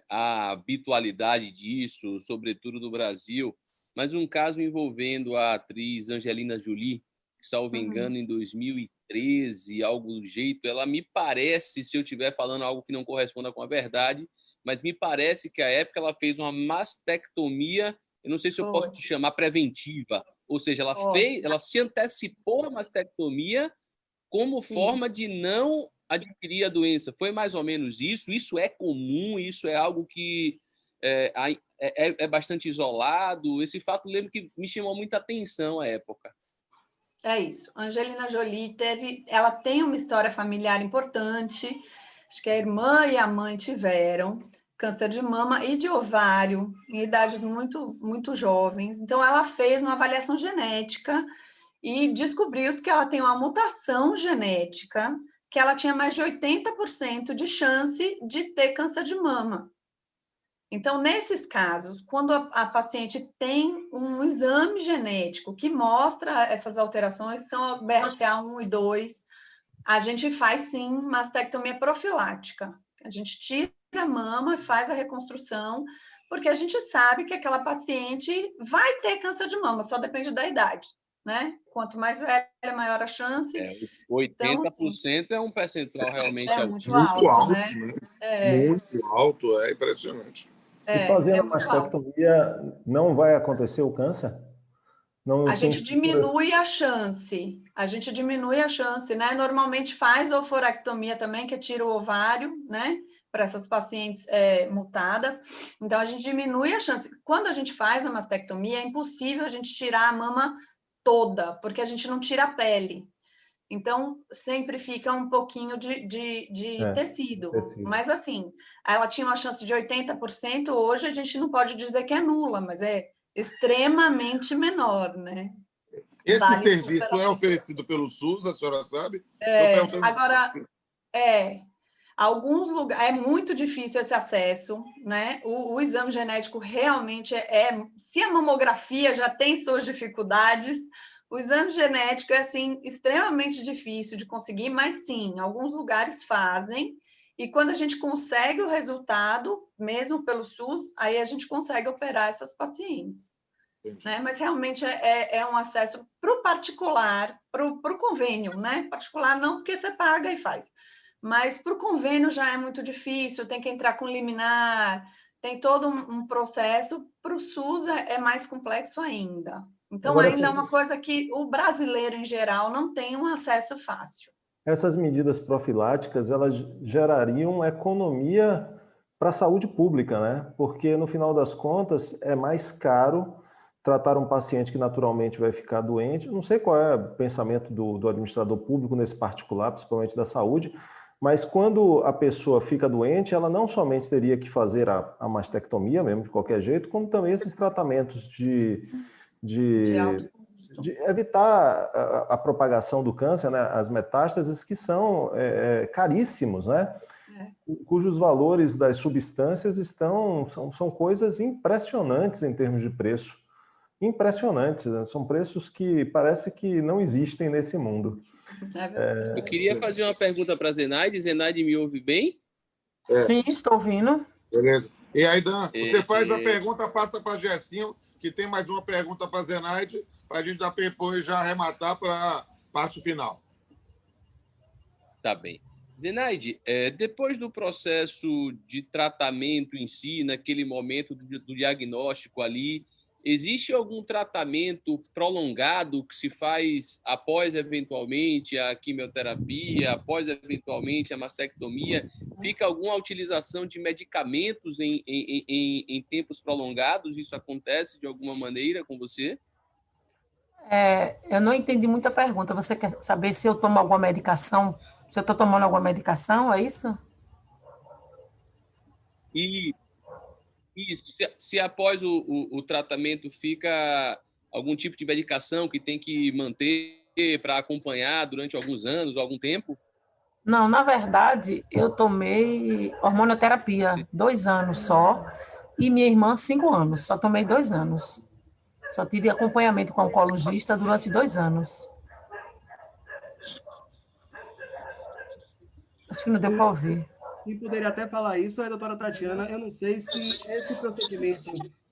a habitualidade disso, sobretudo no Brasil, mas um caso envolvendo a atriz Angelina Jolie, que, salvo engano, em 2013, algo do jeito. Ela me parece, se eu estiver falando algo que não corresponda com a verdade, mas me parece que, à época, ela fez uma mastectomia, eu não sei se eu posso te chamar preventiva, ou seja, ela se antecipou à mastectomia como forma de não adquirir a doença. Foi mais ou menos isso? Isso é comum? Isso é algo que é bastante isolado? Esse fato, lembro que me chamou muita atenção à época. É isso. Angelina Jolie ela tem uma história familiar importante. Acho que a irmã e a mãe tiveram câncer de mama e de ovário em idades muito, muito jovens. Então, ela fez uma avaliação genética e descobriu-se que ela tem uma mutação genética, que ela tinha mais de 80% de chance de ter câncer de mama. Então, nesses casos, quando a paciente tem um exame genético que mostra essas alterações, são BRCA1 e 2, a gente faz, sim, mastectomia profilática. A gente tira a mama e faz a reconstrução, porque a gente sabe que aquela paciente vai ter câncer de mama, só depende da idade, né? Quanto mais velha, maior a chance. 80% então, assim, é um percentual realmente muito alto, né? Muito alto, é impressionante. E fazendo a mastectomia, não vai acontecer o câncer? Não, a gente diminui a chance. A gente diminui a chance, né? Normalmente faz oforectomia também, que tira o ovário, né? Para essas pacientes mutadas. Então, a gente diminui a chance. Quando a gente faz a mastectomia, é impossível a gente tirar a mama toda, porque a gente não tira a pele. Então, sempre fica um pouquinho de tecido. Mas, assim, ela tinha uma chance de 80%, hoje a gente não pode dizer que é nula, mas é extremamente menor, né? Esse serviço é oferecido pelo SUS, a senhora sabe? Agora, alguns lugares, é muito difícil esse acesso, né? O exame genético realmente se a mamografia já tem suas dificuldades, o exame genético é, assim, extremamente difícil de conseguir, mas, sim, alguns lugares fazem, e quando a gente consegue o resultado, mesmo pelo SUS, aí a gente consegue operar essas pacientes. Né? Mas, realmente, é um acesso para o particular, para o convênio, né? Particular não, porque você paga e faz. mas para o convênio já é muito difícil, tem que entrar com liminar, tem todo um processo. Para o SUS é mais complexo ainda. Então, Agora, ainda é uma coisa que o brasileiro, em geral, não tem um acesso fácil. essas medidas profiláticas, elas gerariam economia para a saúde pública, né? Porque, no final das contas, é mais caro tratar um paciente que naturalmente vai ficar doente. Não sei qual é o pensamento do administrador público nesse particular, principalmente da saúde, mas quando a pessoa fica doente, ela não somente teria que fazer a mastectomia mesmo, de qualquer jeito, como também esses tratamentos de evitar a propagação do câncer, né? As metástases, que são caríssimos, né? Cujos valores das substâncias são coisas impressionantes em termos de preço. Impressionantes, né? São preços que parece que não existem nesse mundo. Eu queria fazer uma pergunta para a Zenaide. Zenaide, me ouve bem? Sim, estou ouvindo. Beleza. E aí, Dan, você faz a pergunta, passa para Gessinho, que tem mais uma pergunta para a Zenaide, para a gente depois já arrematar para a parte final. Tá bem. Zenaide, depois do processo de tratamento em si, naquele momento do diagnóstico ali, existe algum tratamento prolongado que se faz após, eventualmente, a quimioterapia, após, eventualmente, a mastectomia? Fica alguma utilização de medicamentos em tempos prolongados? Isso acontece de alguma maneira com você? Eu não entendi muita pergunta. Você quer saber se eu tomo alguma medicação? Se eu estou tomando alguma medicação, é isso? E se após o tratamento fica algum tipo de medicação que tem que manter para acompanhar durante alguns anos, algum tempo? Não, na verdade, eu tomei hormonoterapia 2 anos só, e minha irmã 5 anos. Só tomei 2 anos. Só tive acompanhamento com oncologista durante 2 anos. Acho que não deu para ouvir. Quem poderia até falar isso é a doutora Tatiana. Eu não sei se esse procedimento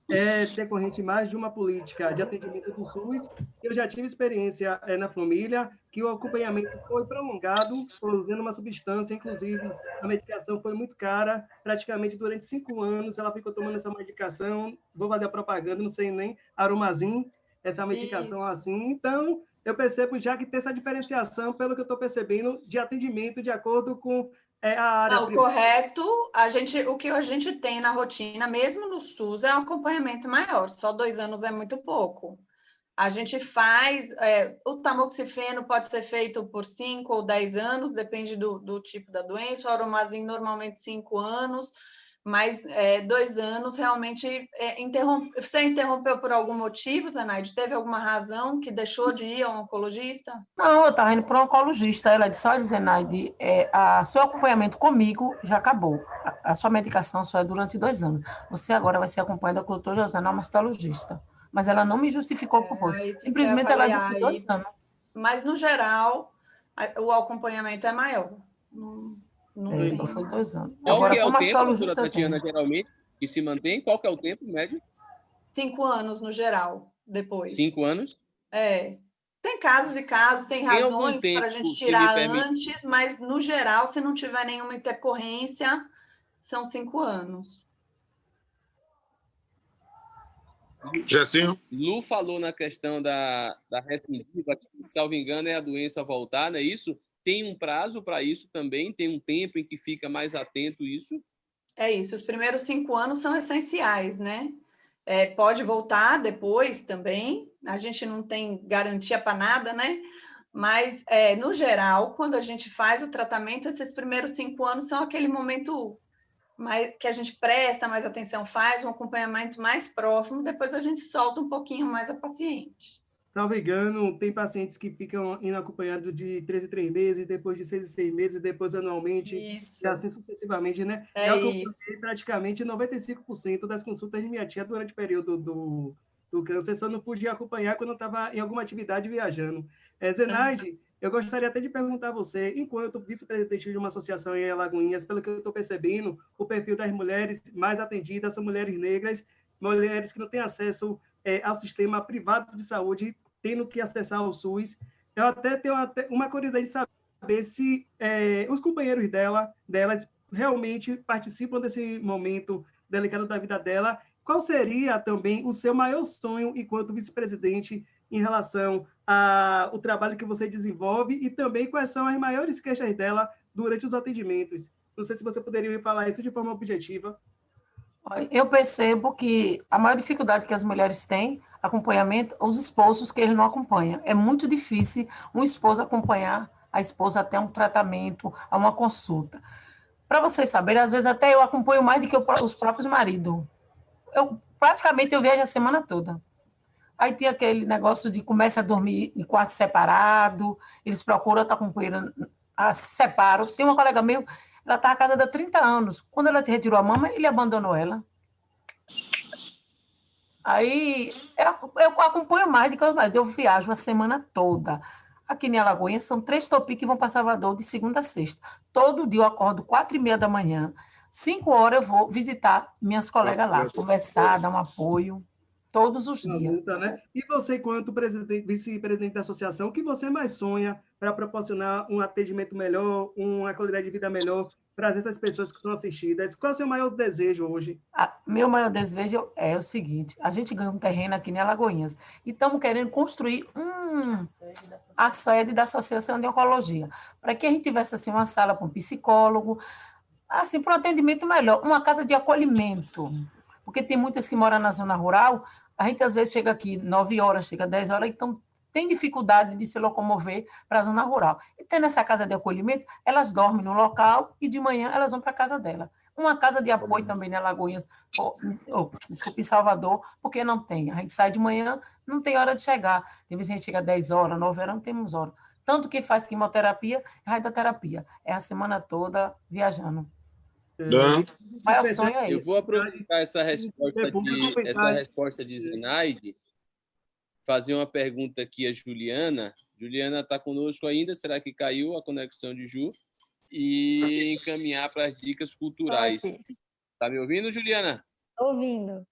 é decorrente mais de uma política de atendimento do SUS. Eu já tive experiência na família que o acompanhamento foi prolongado, usando uma substância, inclusive a medicação foi muito cara, praticamente durante 5 anos ela ficou tomando essa medicação, vou fazer a propaganda, não sei nem, Aromazin, essa medicação assim. Então, eu percebo já que tem essa diferenciação, pelo que eu estou percebendo, de atendimento de acordo com a área. Não, correto. O que a gente tem na rotina, mesmo no SUS, é um acompanhamento maior. Só 2 anos é muito pouco. A gente faz... o tamoxifeno pode ser feito por 5 ou 10 anos, depende do tipo da doença. O Aromazin, normalmente 5 anos. Mas 2 anos realmente... Você interrompeu por algum motivo, Zenaide? Teve alguma razão que deixou de ir ao oncologista? Não, eu estava indo para um oncologista. Ela disse: olha, Zenaide, seu acompanhamento comigo já acabou. A sua medicação só é durante 2 anos. Você agora vai ser acompanhada com o doutor José, não mastologista. Mas ela não me justificou por favor. Simplesmente ela disse 2 anos. Mas, no geral, o acompanhamento é maior. Só foi 2 anos. Qual Agora, que é o como tempo, astrologista, doutora Tatiana, geralmente, que se mantém? Qual que é o tempo médio? 5 anos, no geral, depois. 5 anos? Tem casos e casos, tem razões para a gente tirar antes, mas, no geral, se não tiver nenhuma intercorrência, são 5 anos. Gessinho? Lu falou na questão da recidiva, que, salvo engano, é a doença voltar, não é isso? Tem um prazo para isso também? Tem um tempo em que fica mais atento isso? É isso, os primeiros 5 anos são essenciais, né? Pode voltar depois também, a gente não tem garantia para nada, né? Mas, no geral, quando a gente faz o tratamento, esses primeiros 5 anos são aquele momento que a gente presta mais atenção, faz um acompanhamento mais próximo, depois a gente solta um pouquinho mais a paciente. Salvo engano, tem pacientes que ficam indo acompanhados de 3 em 3 meses, depois de 6 em 6 meses, depois anualmente, e assim sucessivamente, né? Eu acompanhei praticamente 95% das consultas de minha tia durante o período do câncer, só não podia acompanhar quando eu estava em alguma atividade viajando. Zenaide, eu gostaria até de perguntar a você, enquanto vice-presidente de uma associação em Alagoinhas, pelo que eu estou percebendo, o perfil das mulheres mais atendidas são mulheres negras, mulheres que não têm acesso ao sistema privado de saúde, tendo que acessar o SUS. Eu até tenho uma curiosidade de saber saber se os companheiros delas realmente participam desse momento delicado da vida dela. Qual seria também o seu maior sonho enquanto vice-presidente em relação ao trabalho que você desenvolve e também quais são as maiores queixas dela durante os atendimentos? Não sei se você poderia me falar isso de forma objetiva. Eu percebo que a maior dificuldade que as mulheres têm, acompanhamento, os esposos que eles não acompanham. É muito difícil um esposo acompanhar a esposa até um tratamento, a uma consulta. Para vocês saberem, às vezes até eu acompanho mais do que os próprios maridos. Praticamente eu viajo a semana toda. Aí tem aquele negócio de começa a dormir em quarto separado, eles procuram outra companheira, se separam. Tem uma colega meu, ela está casada há 30 anos. Quando ela retirou a mama, ele abandonou ela. Aí eu acompanho mais do que os maridos. Eu viajo a semana toda. Aqui em Alagoinhas são 3 topi que vão para Salvador de segunda a sexta. Todo dia eu acordo 4h30 da manhã. 5 horas eu vou visitar minhas colegas lá, conversar, dar um apoio. Todos os dias. Luta, né? E você, enquanto vice-presidente da associação, o que você mais sonha para proporcionar um atendimento melhor, uma qualidade de vida melhor para essas pessoas que são assistidas? Qual é o seu maior desejo hoje? Meu maior desejo é o seguinte: a gente ganhou um terreno aqui em Alagoinhas e estamos querendo construir a sede da Associação de Oncologia, para que a gente tivesse assim, uma sala para um psicólogo, assim, para um atendimento melhor, uma casa de acolhimento, porque tem muitas que moram na zona rural. A gente, às vezes, chega aqui 9 horas, chega 10 horas, então tem dificuldade de se locomover para a zona rural. E tendo essa casa de acolhimento, elas dormem no local e de manhã elas vão para a casa dela. Uma casa de apoio também em Alagoinhas, desculpe, em Salvador, porque não tem. A gente sai de manhã, não tem hora de chegar. Tem vezes a gente chega 10 horas, 9 horas, não temos hora. Tanto que faz quimioterapia e radioterapia. É a semana toda viajando. Maior sonho é esse. Eu vou aproveitar essa resposta de Zenaide, fazer uma pergunta aqui a Juliana. Juliana está conosco ainda, será que caiu a conexão de Ju? E encaminhar para as dicas culturais. Está me ouvindo, Juliana? Ouvindo.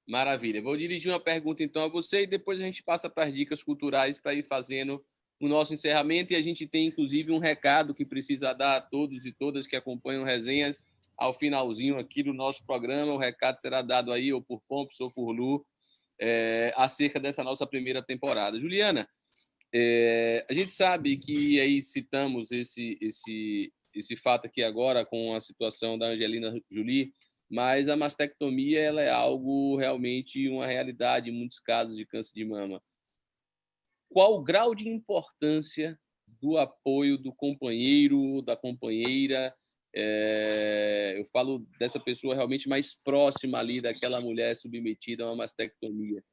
Maravilha. Vou dirigir uma pergunta, então, a você e depois a gente passa para as dicas culturais para ir fazendo o nosso encerramento. E a gente tem, inclusive, um recado que precisa dar a todos e todas que acompanham resenhas ao finalzinho aqui do nosso programa. O recado será dado aí ou por Pompos ou por Lu acerca dessa nossa primeira temporada. Juliana, a gente sabe que aí citamos esse fato aqui agora com a situação da Angelina Jolie, mas a mastectomia ela é algo realmente uma realidade em muitos casos de câncer de mama. Qual o grau de importância do apoio do companheiro, da companheira? Eu falo dessa pessoa realmente mais próxima ali daquela mulher submetida a uma mastectomia.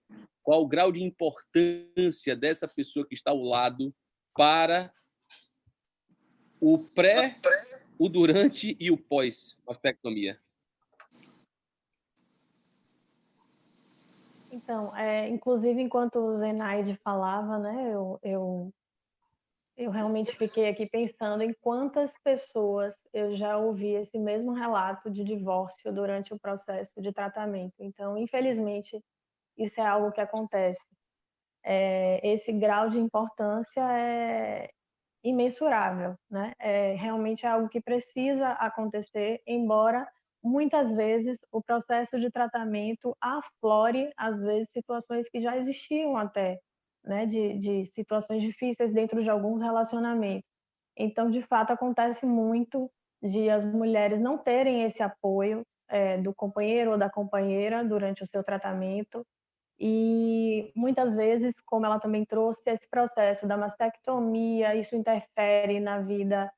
Qual o grau de importância dessa pessoa que está ao lado para o pré, o durante e o pós-mastectomia? Então, inclusive, enquanto o Zenaide falava, né, eu realmente fiquei aqui pensando em quantas pessoas eu já ouvi esse mesmo relato de divórcio durante o processo de tratamento. Então, infelizmente, isso é algo que acontece. Esse grau de importância é imensurável, né? Realmente é algo que precisa acontecer, embora muitas vezes o processo de tratamento aflore, às vezes, situações que já existiam até, né? De situações difíceis dentro de alguns relacionamentos. Então, de fato, acontece muito de as mulheres não terem esse apoio do companheiro ou da companheira durante o seu tratamento. E muitas vezes, como ela também trouxe, esse processo da mastectomia, isso interfere na vida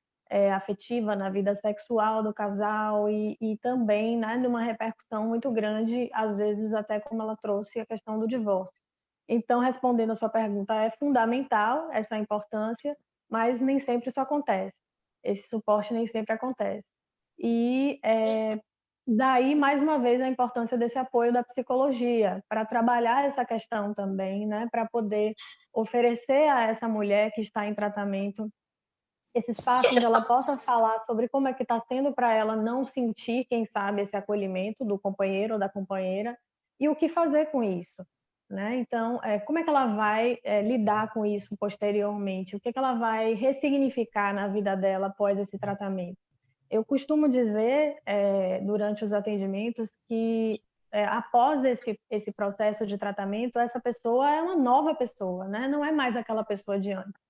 afetiva, na vida sexual do casal e também, né, numa repercussão muito grande, às vezes até como ela trouxe a questão do divórcio. Então, respondendo a sua pergunta, é fundamental essa importância, mas nem sempre isso acontece. Esse suporte nem sempre acontece. E daí, mais uma vez, a importância desse apoio da psicologia, para trabalhar essa questão também, né? Para poder oferecer a essa mulher que está em tratamento esse espaço onde ela possa falar sobre como é que está sendo para ela não sentir, quem sabe, esse acolhimento do companheiro ou da companheira e o que fazer com isso. né? Então, como é que ela vai lidar com isso posteriormente? O que é que ela vai ressignificar na vida dela após esse tratamento? Eu costumo dizer, durante os atendimentos, que após esse processo de tratamento, essa pessoa é uma nova pessoa, né? Não é mais aquela pessoa de antes.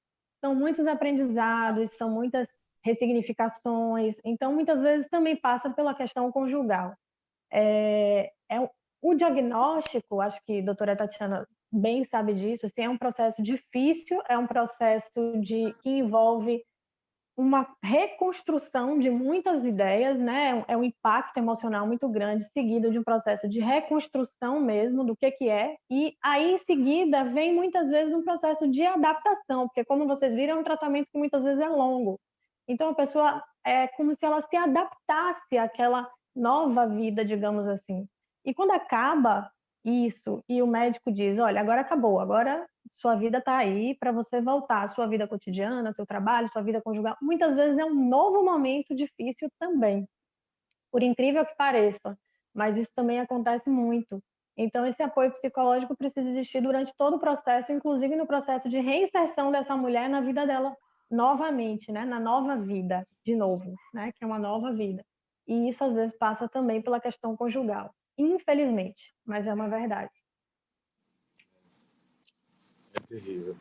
São muitos aprendizados, são muitas ressignificações, então muitas vezes também passa pela questão conjugal. O diagnóstico, acho que a doutora Tatiana bem sabe disso, assim, é um processo difícil, é um processo que envolve uma reconstrução de muitas ideias, né? É um impacto emocional muito grande, seguido de um processo de reconstrução mesmo do que é, e aí em seguida vem muitas vezes um processo de adaptação, porque como vocês viram, é um tratamento que muitas vezes é longo. Então a pessoa é como se ela se adaptasse àquela nova vida, digamos assim. E quando acaba isso e o médico diz, olha, agora acabou, agora sua vida está aí para você voltar à sua vida cotidiana, seu trabalho, sua vida conjugal. Muitas vezes é um novo momento difícil também, por incrível que pareça, mas isso também acontece muito. Então, esse apoio psicológico precisa existir durante todo o processo, inclusive no processo de reinserção dessa mulher na vida dela novamente, né? Na nova vida, de novo, né? Que é uma nova vida. E isso, às vezes, passa também pela questão conjugal. Infelizmente, mas é uma verdade. É terrível.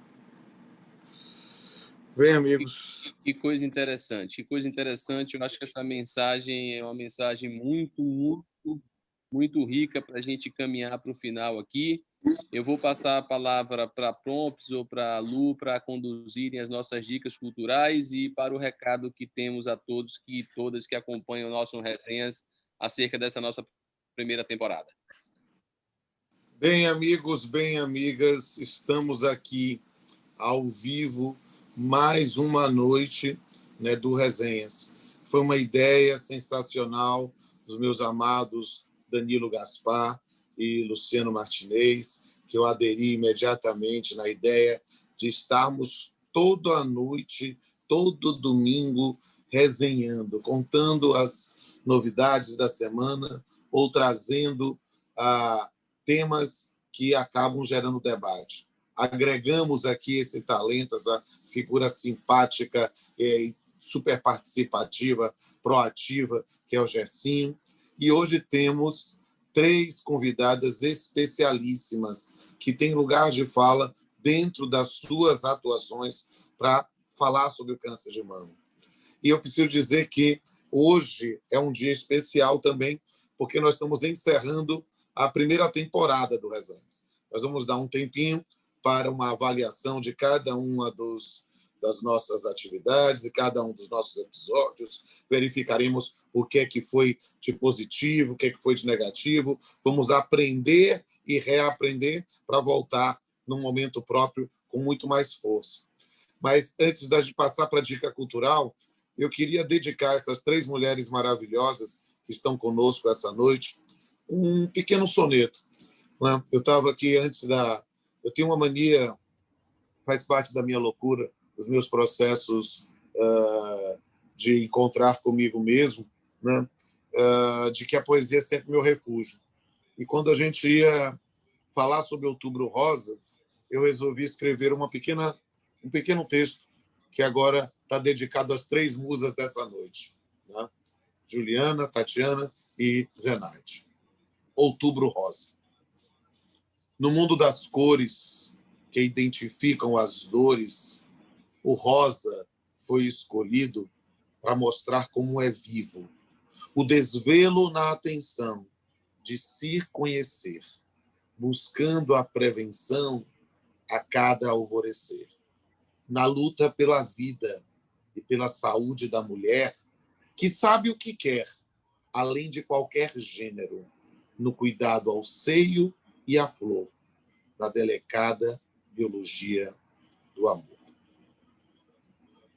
Bem, amigos. Que coisa interessante, que coisa interessante. Eu acho que essa mensagem é uma mensagem muito rica para a gente caminhar para o final aqui. Eu vou passar a palavra para a Prompts ou para a Lu para conduzirem as nossas dicas culturais e para o recado que temos a todos e todas que acompanham o nosso Resenhas acerca dessa nossa primeira temporada. Bem, amigos, bem, amigas, estamos aqui ao vivo, mais uma noite, né, do Resenhas. Foi uma ideia sensacional dos meus amados Danilo Gaspar e Luciano Martinez, que eu aderi imediatamente na ideia de estarmos toda a noite, todo domingo, resenhando, contando as novidades da semana ou trazendo temas que acabam gerando debate. Agregamos aqui esse talento, essa figura simpática e super participativa, proativa, que é o Gersinho. E hoje temos 3 convidadas especialíssimas que têm lugar de fala dentro das suas atuações para falar sobre o câncer de mama. E eu preciso dizer que hoje é um dia especial também, porque nós estamos encerrando a primeira temporada do Resenhas. Nós vamos dar um tempinho para uma avaliação de cada uma das nossas atividades e cada um dos nossos episódios. Verificaremos o que é que foi de positivo, o que é que foi de negativo. Vamos aprender e reaprender para voltar num momento próprio com muito mais força. Mas antes de passar para a dica cultural, eu queria dedicar a essas 3 mulheres maravilhosas que estão conosco essa noite um pequeno soneto. Eu estava aqui antes Eu tenho uma mania, faz parte da minha loucura, dos meus processos de encontrar comigo mesmo, né? De que a poesia é sempre meu refúgio. E quando a gente ia falar sobre Outubro Rosa, eu resolvi escrever um pequeno texto que agora está dedicado às 3 musas dessa noite, né? Juliana, Tatiana e Zenaide. Outubro Rosa. No mundo das cores que identificam as dores, o rosa foi escolhido para mostrar como é vivo, o desvelo na atenção de se conhecer, buscando a prevenção a cada alvorecer. Na luta pela vida e pela saúde da mulher, que sabe o que quer, além de qualquer gênero, no cuidado ao seio e à flor, na delicada biologia do amor.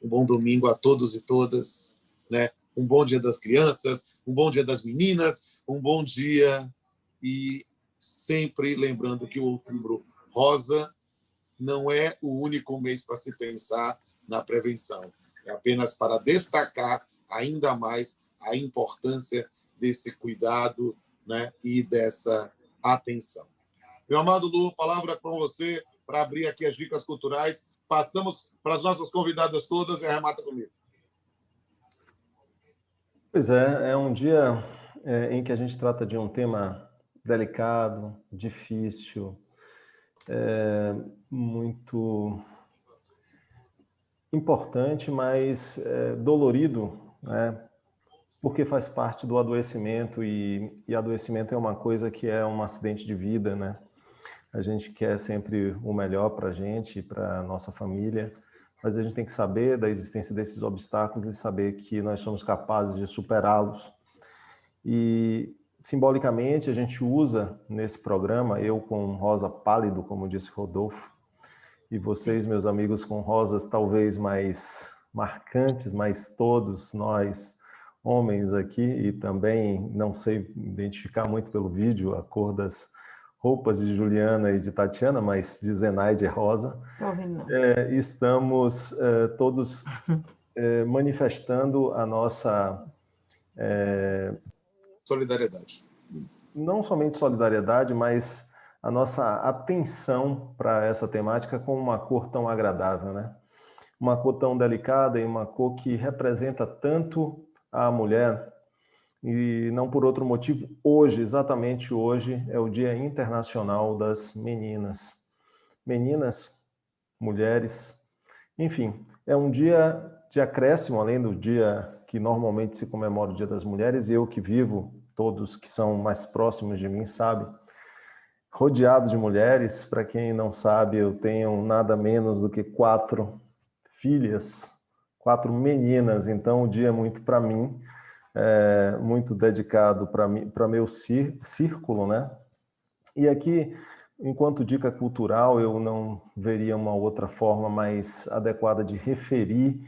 Um bom domingo a todos e todas, né? Um bom dia das crianças, um bom dia das meninas, um bom dia e sempre lembrando que o Outubro Rosa não é o único mês para se pensar na prevenção. É apenas para destacar ainda mais a importância desse cuidado, né, e dessa atenção. Meu amado Lu, palavra com você para abrir aqui as dicas culturais. Passamos para as nossas convidadas todas e arremata comigo. Pois é um dia em que a gente trata de um tema delicado, difícil, muito importante, mas dolorido, né? Porque faz parte do adoecimento e adoecimento é uma coisa que é um acidente de vida, né? A gente quer sempre o melhor para a gente e para a nossa família, mas a gente tem que saber da existência desses obstáculos e saber que nós somos capazes de superá-los. E, simbolicamente, a gente usa nesse programa, eu com rosa pálido, como disse Rodolfo, e vocês, meus amigos, com rosas talvez mais marcantes, mas todos nós, homens aqui, e também não sei identificar muito pelo vídeo a cor das roupas de Juliana e de Tatiana, mas de Zenaide é rosa. Estamos todos manifestando a nossa solidariedade. Não somente solidariedade, mas a nossa atenção para essa temática com uma cor tão agradável, né? Uma cor tão delicada e uma cor que representa tanto a mulher. E não por outro motivo, hoje, exatamente hoje, é o Dia Internacional das Meninas. Meninas, mulheres, enfim, é um dia de acréscimo, além do dia que normalmente se comemora o Dia das Mulheres, e eu que vivo, todos que são mais próximos de mim sabem, rodeado de mulheres. Para quem não sabe, eu tenho nada menos do que 4 filhas, 4 meninas, então o dia é muito para mim, muito dedicado para meu círculo, né? E aqui, enquanto dica cultural, eu não veria uma outra forma mais adequada de referir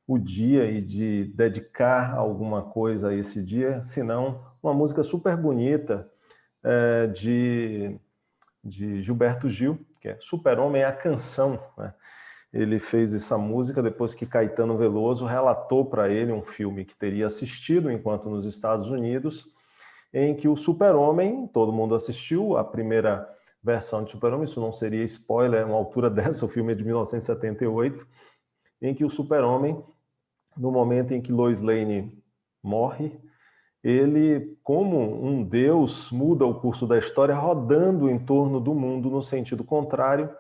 o dia e de dedicar alguma coisa a esse dia, senão uma música super bonita de Gilberto Gil, que é Super-Homem, é a canção, né? Ele fez essa música depois que Caetano Veloso relatou para ele um filme que teria assistido enquanto nos Estados Unidos, em que o Super-Homem, todo mundo assistiu, a primeira versão de Super-Homem, isso não seria spoiler, uma altura dessa, o filme é de 1978, em que o Super-Homem, no momento em que Lois Lane morre, ele, como um deus, muda o curso da história, rodando em torno do mundo no sentido contrário,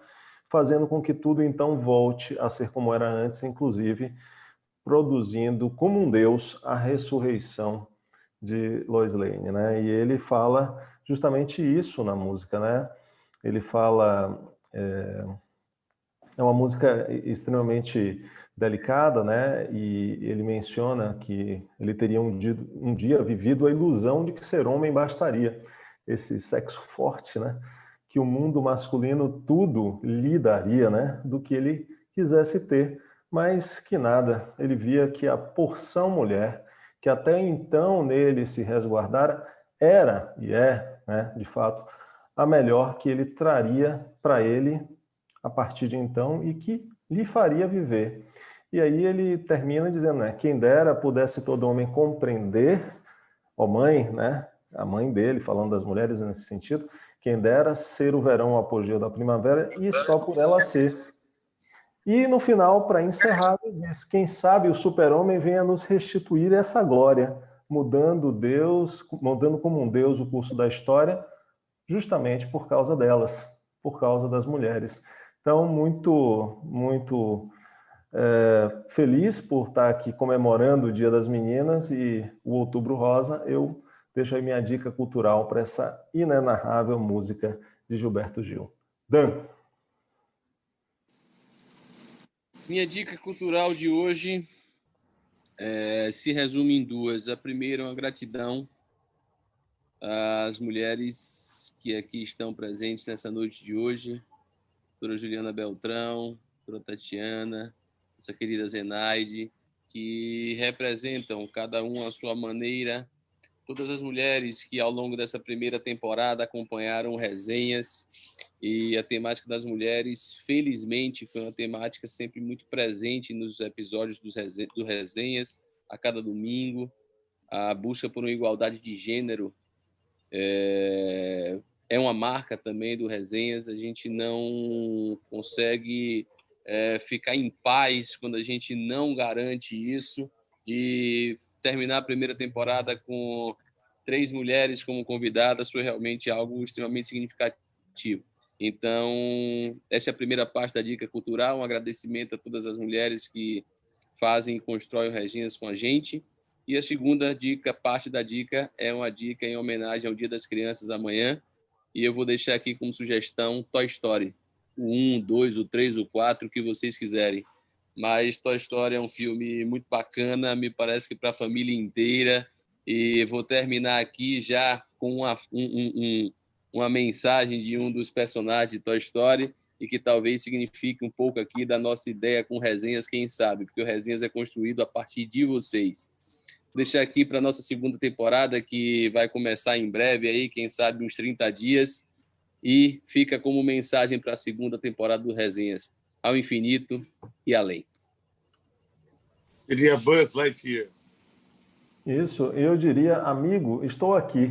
fazendo com que tudo então volte a ser como era antes, inclusive produzindo como um deus a ressurreição de Lois Lane, né? E ele fala justamente isso na música, né? Ele fala é uma música extremamente delicada, né? E ele menciona que ele teria um dia vivido a ilusão de que ser homem bastaria, esse sexo forte, né? Que o mundo masculino tudo lhe daria, né? Do que ele quisesse ter, mas que nada. Ele via que a porção mulher, que até então nele se resguardara, era e é, né? De fato, a melhor que ele traria para ele a partir de então e que lhe faria viver. E aí ele termina dizendo, né, quem dera pudesse todo homem compreender, ó mãe, né, a mãe dele, falando das mulheres nesse sentido, quem dera ser o verão o apogeu da primavera e só por ela ser. E no final, para encerrar, ele diz, quem sabe o super-homem venha nos restituir essa glória, mudando como um Deus o curso da história, justamente por causa delas, por causa das mulheres. Então, muito feliz por estar aqui comemorando o Dia das Meninas e o Outubro Rosa. Eu deixo aí minha dica cultural para essa inenarrável música de Gilberto Gil. Dan. Minha dica cultural de hoje se resume em 2. A primeira é uma gratidão às mulheres que aqui estão presentes nessa noite de hoje, doutora Juliana Beltrão, doutora Tatiana, nossa querida Zenaide, que representam, cada um à sua maneira, todas as mulheres que ao longo dessa primeira temporada acompanharam resenhas, e a temática das mulheres, felizmente, foi uma temática sempre muito presente nos episódios do Resenhas, a cada domingo. A busca por uma igualdade de gênero é um uma marca também do Resenhas. A gente não consegue ficar em paz quando a gente não garante isso, e terminar a primeira temporada com 3 mulheres como convidadas foi realmente algo extremamente significativo. Então, essa é a primeira parte da Dica Cultural, um agradecimento a todas as mulheres que fazem e constroem o Resenhas com a gente. E a segunda dica, parte da dica, é uma dica em homenagem ao Dia das Crianças amanhã, e eu vou deixar aqui como sugestão Toy Story, o 1, 2, o 3, o 4, o que vocês quiserem. Mas Toy Story é um filme muito bacana, me parece que para a família inteira, e vou terminar aqui já com uma mensagem de um dos personagens de Toy Story, e que talvez signifique um pouco aqui da nossa ideia com Resenhas, quem sabe, porque o Resenhas é construído a partir de vocês. Vou deixar aqui para a nossa segunda temporada, que vai começar em breve, aí, quem sabe uns 30 dias, e fica como mensagem para a segunda temporada do Resenhas: ao infinito e além. Seria Buzz Lightyear. Isso, eu diria, amigo, estou aqui.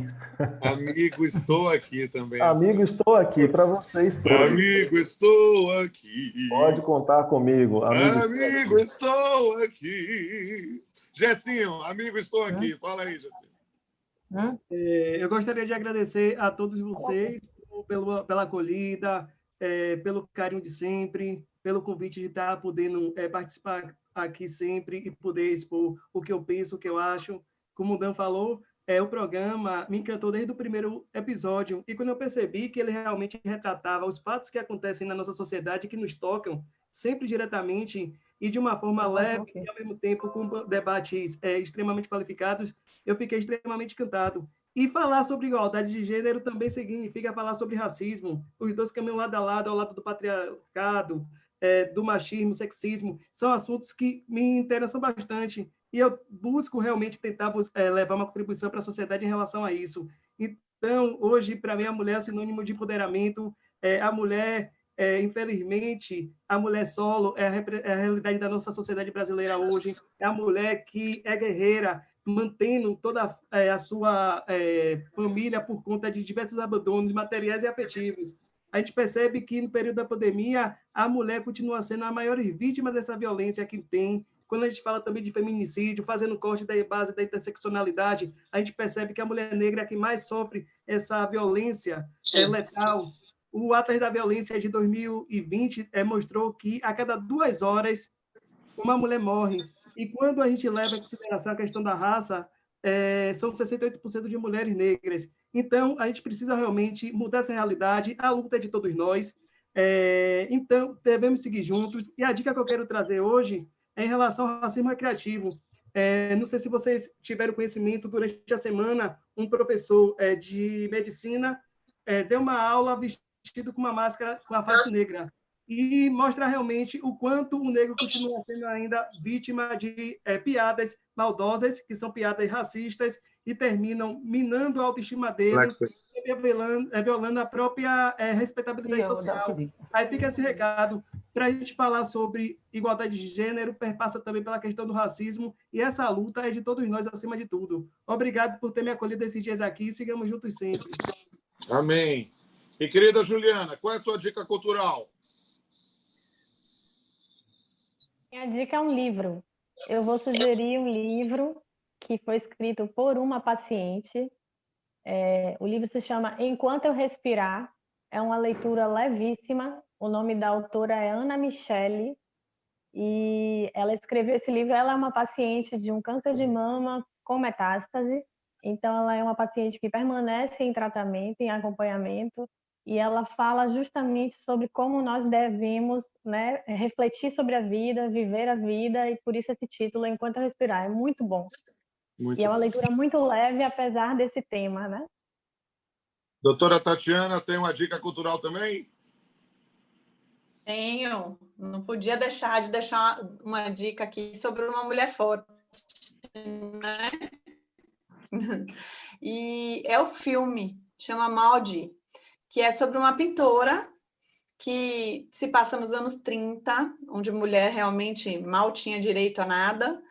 Amigo, estou aqui também. Amigo, estou aqui para vocês todos. Amigo, estou aqui. Pode contar comigo. Amigo, estou aqui. Gessinho, amigo, estou aqui. Fala aí, Gessinho. Eu gostaria de agradecer a todos vocês pela acolhida, pelo carinho de sempre, pelo convite de estar podendo participar aqui sempre e poder expor o que eu penso, o que eu acho. Como o Dan falou, o programa me encantou desde o primeiro episódio, e quando eu percebi que ele realmente retratava os fatos que acontecem na nossa sociedade, que nos tocam sempre diretamente e de uma forma leve, e ao mesmo tempo com debates extremamente qualificados, eu fiquei extremamente encantado. E falar sobre igualdade de gênero também significa falar sobre racismo. Os dois caminham lado a lado, ao lado do patriarcado, do machismo, sexismo, são assuntos que me interessam bastante, e eu busco realmente tentar levar uma contribuição para a sociedade em relação a isso. Então, hoje, para mim, a mulher é sinônimo de empoderamento, a mulher, infelizmente, a mulher solo é a realidade da nossa sociedade brasileira hoje, é a mulher que é guerreira, mantendo toda a sua família por conta de diversos abandonos materiais e afetivos. A gente percebe que, no período da pandemia, a mulher continua sendo a maior vítima dessa violência que tem. Quando a gente fala também de feminicídio, fazendo corte da base da interseccionalidade, a gente percebe que a mulher negra é a que mais sofre essa violência letal. O Atlas da Violência de 2020 mostrou que a cada 2 horas uma mulher morre. E quando a gente leva em consideração a questão da raça, são 68% de mulheres negras. Então, a gente precisa realmente mudar essa realidade, a luta é de todos nós. Então, devemos seguir juntos. E a dica que eu quero trazer hoje é em relação ao racismo recreativo. Não sei se vocês tiveram conhecimento, durante a semana, um professor de medicina deu uma aula vestido com uma máscara com a face negra, e mostra realmente o quanto o negro continua sendo ainda vítima de piadas maldosas, que são piadas racistas, e terminam minando a autoestima dele, e violando a própria respeitabilidade social. Aí fica esse recado para a gente falar sobre igualdade de gênero, perpassa também pela questão do racismo, e essa luta é de todos nós, acima de tudo. Obrigado por ter me acolhido esses dias aqui, e sigamos juntos sempre. Amém. E, querida Juliana, qual é a sua dica cultural? Minha dica é um livro. Eu vou sugerir um livro que foi escrito por uma paciente. O livro se chama Enquanto Eu Respirar. É uma leitura levíssima. O nome da autora é Ana Michele. E ela escreveu esse livro. Ela é uma paciente de um câncer de mama com metástase. Então, ela é uma paciente que permanece em tratamento, em acompanhamento. E ela fala justamente sobre como nós devemos, né, refletir sobre a vida, viver a vida, e por isso esse título, Enquanto Eu Respirar. É muito bom. Muito e é uma bom. leitura muito leve, apesar desse tema, né? Doutora Tatiana, tem uma dica cultural também? Tenho. Não podia deixar de deixar uma dica aqui sobre uma mulher forte, né? E é o filme, chama Maudie, que é sobre uma pintora que se passa nos anos 30, onde mulher realmente mal tinha direito a nada,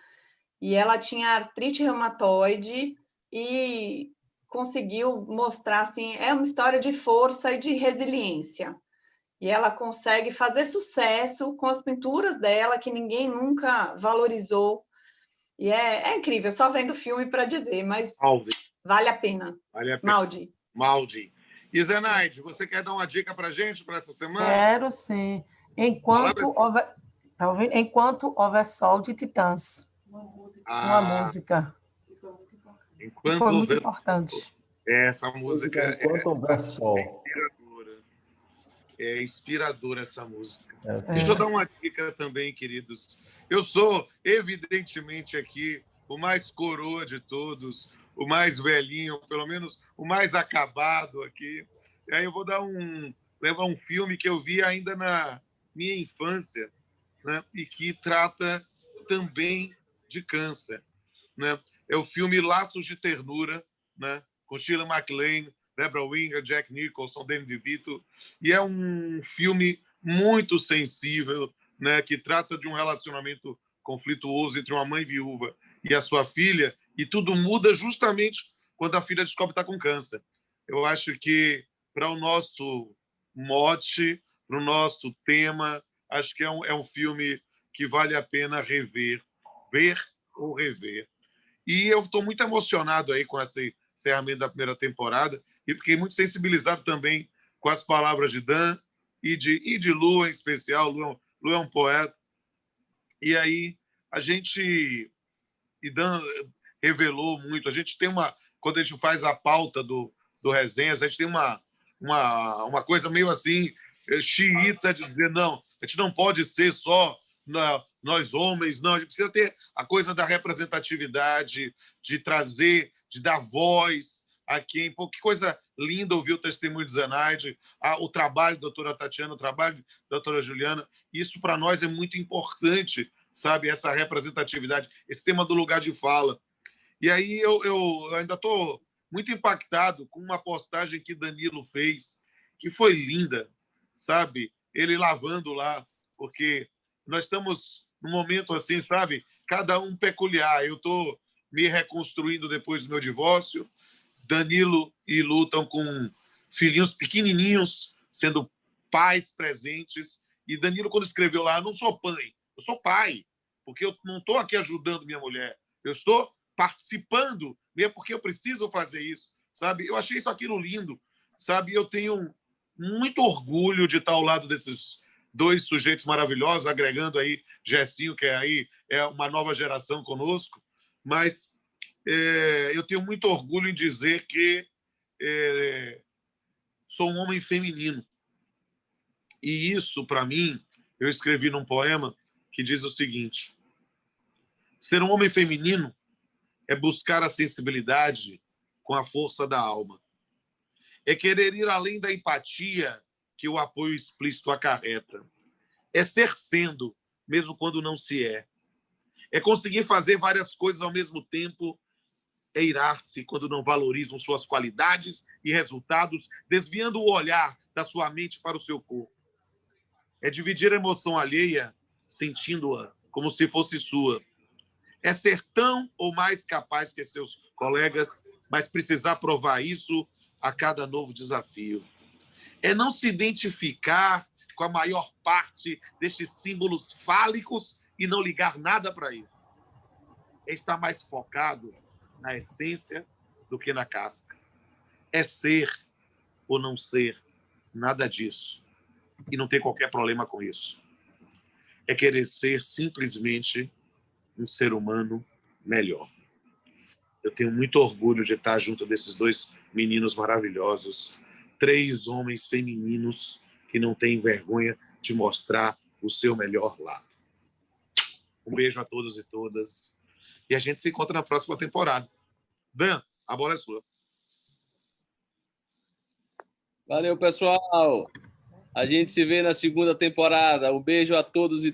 e ela tinha artrite reumatoide, e conseguiu mostrar, assim, é uma história de força e de resiliência. E ela consegue fazer sucesso com as pinturas dela, que ninguém nunca valorizou. E é incrível, só vendo o filme para dizer, mas Maldi. vale a pena. Vale a pena. Maldi. Maldi. E Zenaide, você quer dar uma dica para a gente para essa semana? Quero sim. Enquanto houver sol de Titãs. Uma música. Enquanto foi muito importante. Essa música Enquanto houver sol. É inspiradora essa música. Sim. Deixa eu dar uma dica também, queridos. Eu sou, evidentemente, aqui o mais coroa de todos, o mais velhinho, pelo menos o mais acabado aqui. E aí eu vou levar um filme que eu vi ainda na minha infância, né? E que trata também de câncer, né? É o filme Laços de Ternura, né? Com Shirley MacLaine, Debra Winger, Jack Nicholson, Danny DeVito, e é um filme muito sensível, né, que trata de um relacionamento conflituoso entre uma mãe viúva e a sua filha, e tudo muda justamente quando a filha descobre que está com câncer. Eu acho que, para o nosso mote, para o nosso tema, acho que é um filme que vale a pena rever, ver ou rever. E eu estou muito emocionado aí com esse encerramento da primeira temporada, e fiquei muito sensibilizado também com as palavras de Dan e de Lu, em especial. Lu é um poeta. E aí a gente... E Dan revelou muito. A gente tem uma... Quando a gente faz a pauta do Resenhas, a gente tem uma coisa meio assim, xiita, de dizer, não, a gente não pode ser só nós homens, não. A gente precisa ter a coisa da representatividade, de trazer, de dar voz a quem... Pô, que coisa linda ouvir o testemunho de Zenaide, o trabalho da doutora Tatiana, o trabalho da doutora Juliana. Isso, para nós, é muito importante, sabe? Essa representatividade, esse tema do lugar de fala. E aí eu ainda estou muito impactado com uma postagem que Danilo fez, que foi linda, sabe? Ele lavando lá, porque nós estamos num momento assim, sabe? Cada um peculiar. Eu estou me reconstruindo depois do meu divórcio. Danilo e Lu estão com filhinhos pequenininhos, sendo pais presentes. E Danilo, quando escreveu lá, eu não sou pai, eu sou pai, porque eu não estou aqui ajudando minha mulher, eu estou participando, mesmo porque eu preciso fazer isso, sabe? Eu achei isso aquilo lindo, sabe? Eu tenho muito orgulho de estar ao lado desses dois sujeitos maravilhosos, agregando aí Gessinho, que é uma nova geração conosco, mas eu tenho muito orgulho em dizer que sou um homem feminino. E isso, para mim, eu escrevi num poema que diz o seguinte: ser um homem feminino é buscar a sensibilidade com a força da alma. É querer ir além da empatia que o apoio explícito acarreta. É ser sendo, mesmo quando não se é. É conseguir fazer várias coisas ao mesmo tempo. É irar-se quando não valorizam suas qualidades e resultados, desviando o olhar da sua mente para o seu corpo. É dividir a emoção alheia, sentindo-a como se fosse sua. É ser tão ou mais capaz que seus colegas, mas precisar provar isso a cada novo desafio. É não se identificar com a maior parte destes símbolos fálicos e não ligar nada para isso. É estar mais focado na essência do que na casca. É ser ou não ser nada disso. E não ter qualquer problema com isso. É querer ser simplesmente um ser humano melhor. Eu tenho muito orgulho de estar junto desses dois meninos maravilhosos, 3 homens femininos que não têm vergonha de mostrar o seu melhor lado. Um beijo a todos e todas. E a gente se encontra na próxima temporada. Dan, a bola é sua. Valeu, pessoal. A gente se vê na segunda temporada. Um beijo a todos e